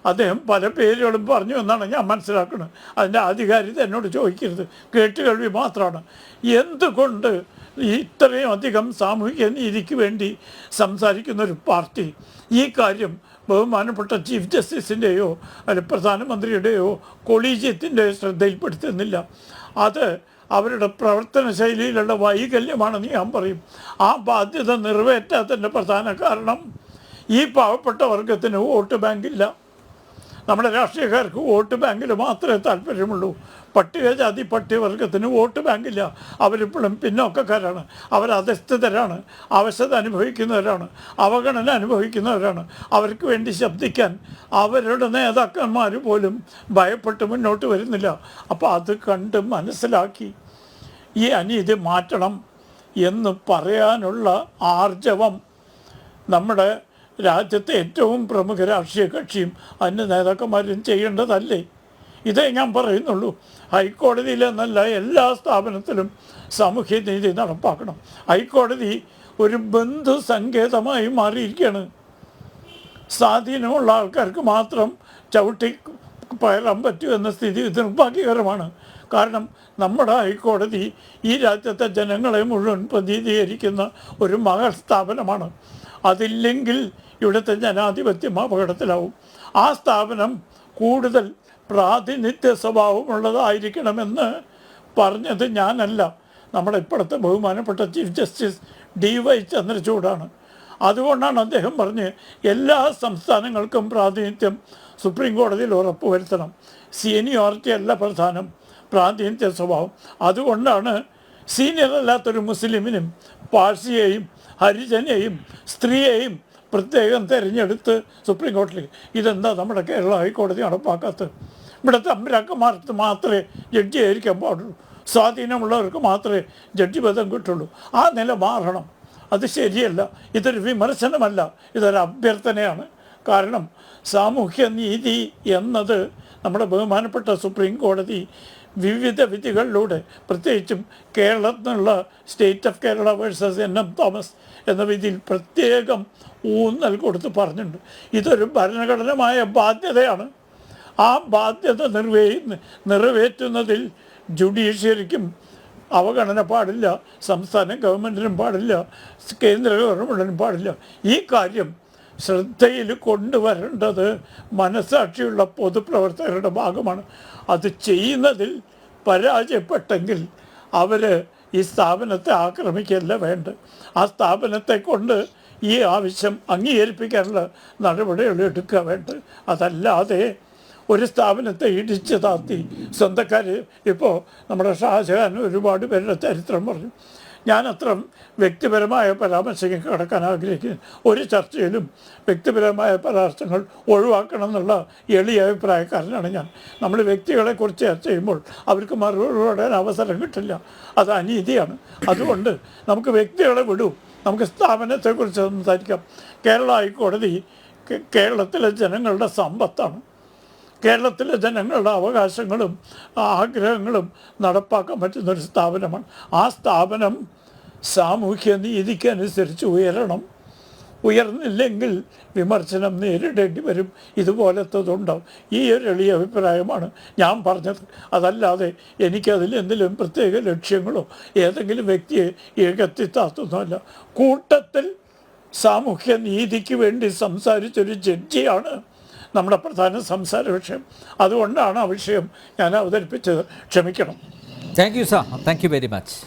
അദ്ദേഹം പല പേരുകളും പറഞ്ഞു എന്നാണ് ഞാൻ മനസ്സിലാക്കുന്നത്. അതിൻ്റെ ആധികാരികത എന്നോട് ചോദിക്കരുത്, കേട്ടുകേൾവി മാത്രമാണ്. എന്തുകൊണ്ട് ഇത്രയും അധികം സാമൂഹിക നീതിക്ക് വേണ്ടി സംസാരിക്കുന്നൊരു പാർട്ടി ഈ കാര്യം ബഹുമാനപ്പെട്ട ചീഫ് ജസ്റ്റിസിൻ്റെയോ പ്രധാനമന്ത്രിയുടെയോ കൊളീജിയത്തിൻ്റെയോ ശ്രദ്ധയിൽപ്പെടുത്തുന്നില്ല? അത് അവരുടെ പ്രവർത്തന ശൈലിയിലുള്ള വൈകല്യമാണെന്ന് ഞാൻ പറയും. ആ ബാധ്യത നിറവേറ്റാത്തതിൻ്റെ പ്രധാന കാരണം ഈ പാവപ്പെട്ട വർഗത്തിന് വോട്ട് ബാങ്കില്ല. നമ്മുടെ രാഷ്ട്രീയക്കാർക്ക് വോട്ട് ബാങ്കിൽ മാത്രമേ താല്പര്യമുള്ളൂ. പട്ടികജാതി പട്ടികവർഗത്തിന് വോട്ട് ബാങ്കില്ല. അവരിപ്പോഴും പിന്നോക്കക്കാരാണ്, അവരധസ്ഥിതരാണ്, അവശത അനുഭവിക്കുന്നവരാണ്, അവഗണന അനുഭവിക്കുന്നവരാണ്. അവർക്ക് വേണ്ടി ശബ്ദിക്കാൻ അവരുടെ നേതാക്കന്മാർ പോലും ഭയപ്പെട്ട് മുന്നോട്ട് വരുന്നില്ല. അപ്പോൾ അത് കണ്ട് മനസ്സിലാക്കി ഈ അനീതി മാറ്റണം എന്ന് പറയാനുള്ള ആർജവം നമ്മുടെ രാജ്യത്തെ ഏറ്റവും പ്രമുഖ രാഷ്ട്രീയ കക്ഷിയും അതിൻ്റെ നേതാക്കന്മാരും ചെയ്യേണ്ടതല്ലേ? ഇതേ ഞാൻ പറയുന്നുള്ളൂ. ഹൈക്കോടതിയിലെന്നല്ല, എല്ലാ സ്ഥാപനത്തിലും സാമൂഹ്യനീതി നടപ്പാക്കണം. ഹൈക്കോടതി ഒരു ബന്ധു സങ്കേതമായി മാറിയിരിക്കുകയാണ്. സ്വാധീനമുള്ള ആൾക്കാർക്ക് മാത്രം ചവിട്ടി പയറാൻ പറ്റൂ എന്ന സ്ഥിതി നിർഭാഗ്യകരമാണ്. കാരണം നമ്മുടെ ഹൈക്കോടതി ഈ രാജ്യത്തെ ജനങ്ങളെ മുഴുവൻ പ്രതിനിധീകരിക്കുന്ന ഒരു മഹൽ സ്ഥാപനമാണ്. അതില്ലെങ്കിൽ ഇവിടുത്തെ ജനാധിപത്യം അപകടത്തിലാവും. ആ സ്ഥാപനം കൂടുതൽ പ്രാതിനിധ്യ സ്വഭാവമുള്ളതായിരിക്കണമെന്ന് പറഞ്ഞത് ഞാനല്ല, നമ്മുടെ ഇപ്പോഴത്തെ ബഹുമാനപ്പെട്ട ചീഫ് ജസ്റ്റിസ് DY ചന്ദ്രചൂഡാണ്. അതുകൊണ്ടാണ് അദ്ദേഹം പറഞ്ഞ് എല്ലാ സംസ്ഥാനങ്ങൾക്കും പ്രാതിനിധ്യം സുപ്രീം കോടതിയിൽ ഉറപ്പുവരുത്തണം. സീനിയോറിറ്റി അല്ല പ്രധാനം, പ്രാതിനിധ്യ സ്വഭാവം. അതുകൊണ്ടാണ് സീനിയർ അല്ലാത്തൊരു മുസ്ലിമിനും പാഴ്സിയെയും ഹരിജനെയും സ്ത്രീയെയും പ്രത്യേകം തിരഞ്ഞെടുത്ത് സുപ്രീം കോടതിയിൽ. ഇതെന്താ നമ്മുടെ കേരള ഹൈക്കോടതി നടപ്പാക്കാത്തത്? ഇവിടുത്തെ അമ്പരാക്കന്മാർക്ക് മാത്രമേ ജഡ്ജി ആയിരിക്കാൻ പാടുള്ളൂ, സ്വാധീനമുള്ളവർക്ക് മാത്രമേ ജഡ്ജി പദം കിട്ടുള്ളൂ. ആ നില മാറണം. അത് ശരിയല്ല. ഇതൊരു വിമർശനമല്ല, ഇതൊരു അഭ്യർത്ഥനയാണ്. കാരണം സാമൂഹ്യ നീതി എന്നത് നമ്മുടെ ബഹുമാനപ്പെട്ട സുപ്രീം കോടതി വിവിധ വിധികളിലൂടെ, പ്രത്യേകിച്ചും കേരളത്തിനുള്ള state of Kerala versus NM Thomas എന്ന വിധിയിൽ പ്രത്യേകം ഊന്നൽ കൊടുത്ത് പറഞ്ഞിട്ടുണ്ട്. ഇതൊരു ഭരണഘടനമായ ബാധ്യതയാണ്. ആ ബാധ്യത നിറവേറ്റുന്നതിൽ ജുഡീഷ്യറിക്കും അവഗണന പാടില്ല, സംസ്ഥാന ഗവൺമെൻറ്റിനും പാടില്ല, കേന്ദ്ര ഗവൺമെൻറ്റിനും പാടില്ല. ഈ കാര്യം ശ്രദ്ധയിൽ കൊണ്ടുവരേണ്ടത് മനസ്സാക്ഷിയുള്ള പൊതുപ്രവർത്തകരുടെ ഭാഗമാണ്. അത് ചെയ്യുന്നതിൽ പരാജയപ്പെട്ടെങ്കിൽ അവർ ഈ സ്ഥാപനത്തെ ആക്രമിക്കുകയല്ല വേണ്ടത്. ആ സ്ഥാപനത്തെ കൊണ്ട് ഈ ആവശ്യം അംഗീകരിപ്പിക്കാനുള്ള നടപടികൾ എടുക്കുക വേണ്ടത്. അതല്ലാതെ ഒരു സ്ഥാപനത്തെ ഇടിച്ച് താത്തി സ്വന്തക്കാർ, ഇപ്പോൾ നമ്മുടെ ഷാജഹാൻ ഒരുപാട് പേരുടെ ചരിത്രം പറഞ്ഞു. ഞാനത്ര വ്യക്തിപരമായ പരാമർശങ്ങൾ കടക്കാൻ ആഗ്രഹിക്കുന്നു. ഒരു ചർച്ചയിലും വ്യക്തിപരമായ പരാമർശങ്ങൾ ഒഴിവാക്കണം എന്നുള്ള എളിയ അഭിപ്രായക്കാരനാണ് ഞാൻ. നമ്മൾ വ്യക്തികളെക്കുറിച്ച് ചർച്ച ചെയ്യുമ്പോൾ അവർക്ക് മറുപടി പറയാൻ അവസരം കിട്ടില്ല. അത് അനീതിയാണ്. അതുകൊണ്ട് നമുക്ക് വ്യക്തികളെ വിടൂ, നമുക്ക് സ്ഥാപനത്തെക്കുറിച്ച് സംസാരിക്കാം. കേരള ഹൈക്കോടതി കേരളത്തിലെ ജനങ്ങളുടെ സമ്പത്താണ്. കേരളത്തിലെ ജനങ്ങളുടെ അവകാശങ്ങളും ആഗ്രഹങ്ങളും നടപ്പാക്കാൻ പറ്റുന്നൊരു സ്ഥാപനമാണ്. ആ സ്ഥാപനം സാമൂഹ്യ നീതിക്കനുസരിച്ച് ഉയരണം. ഉയർന്നില്ലെങ്കിൽ വിമർശനം നേരിടേണ്ടി വരും. ഇതുപോലത്തതുണ്ടാവും. ഈ ഒരു എളിയ അഭിപ്രായമാണ് ഞാൻ പറഞ്ഞത്. അതല്ലാതെ എനിക്കതിൽ എന്തെങ്കിലും പ്രത്യേക ലക്ഷ്യങ്ങളോ ഏതെങ്കിലും വ്യക്തിയെ ഇകഴ്ത്തിത്താത്തുന്നതല്ല. കൂട്ടത്തിൽ സാമൂഹ്യ നീതിക്ക് വേണ്ടി സംസാരിച്ചൊരു ജഡ്ജിയാണ് നമ്മുടെ പ്രധാന സംസാര വിഷയം. അതുകൊണ്ടാണ് ആ വിഷയം ഞാൻ അവതരിപ്പിച്ചത്. ക്ഷമിക്കണം. Thank you sir, thank you very much.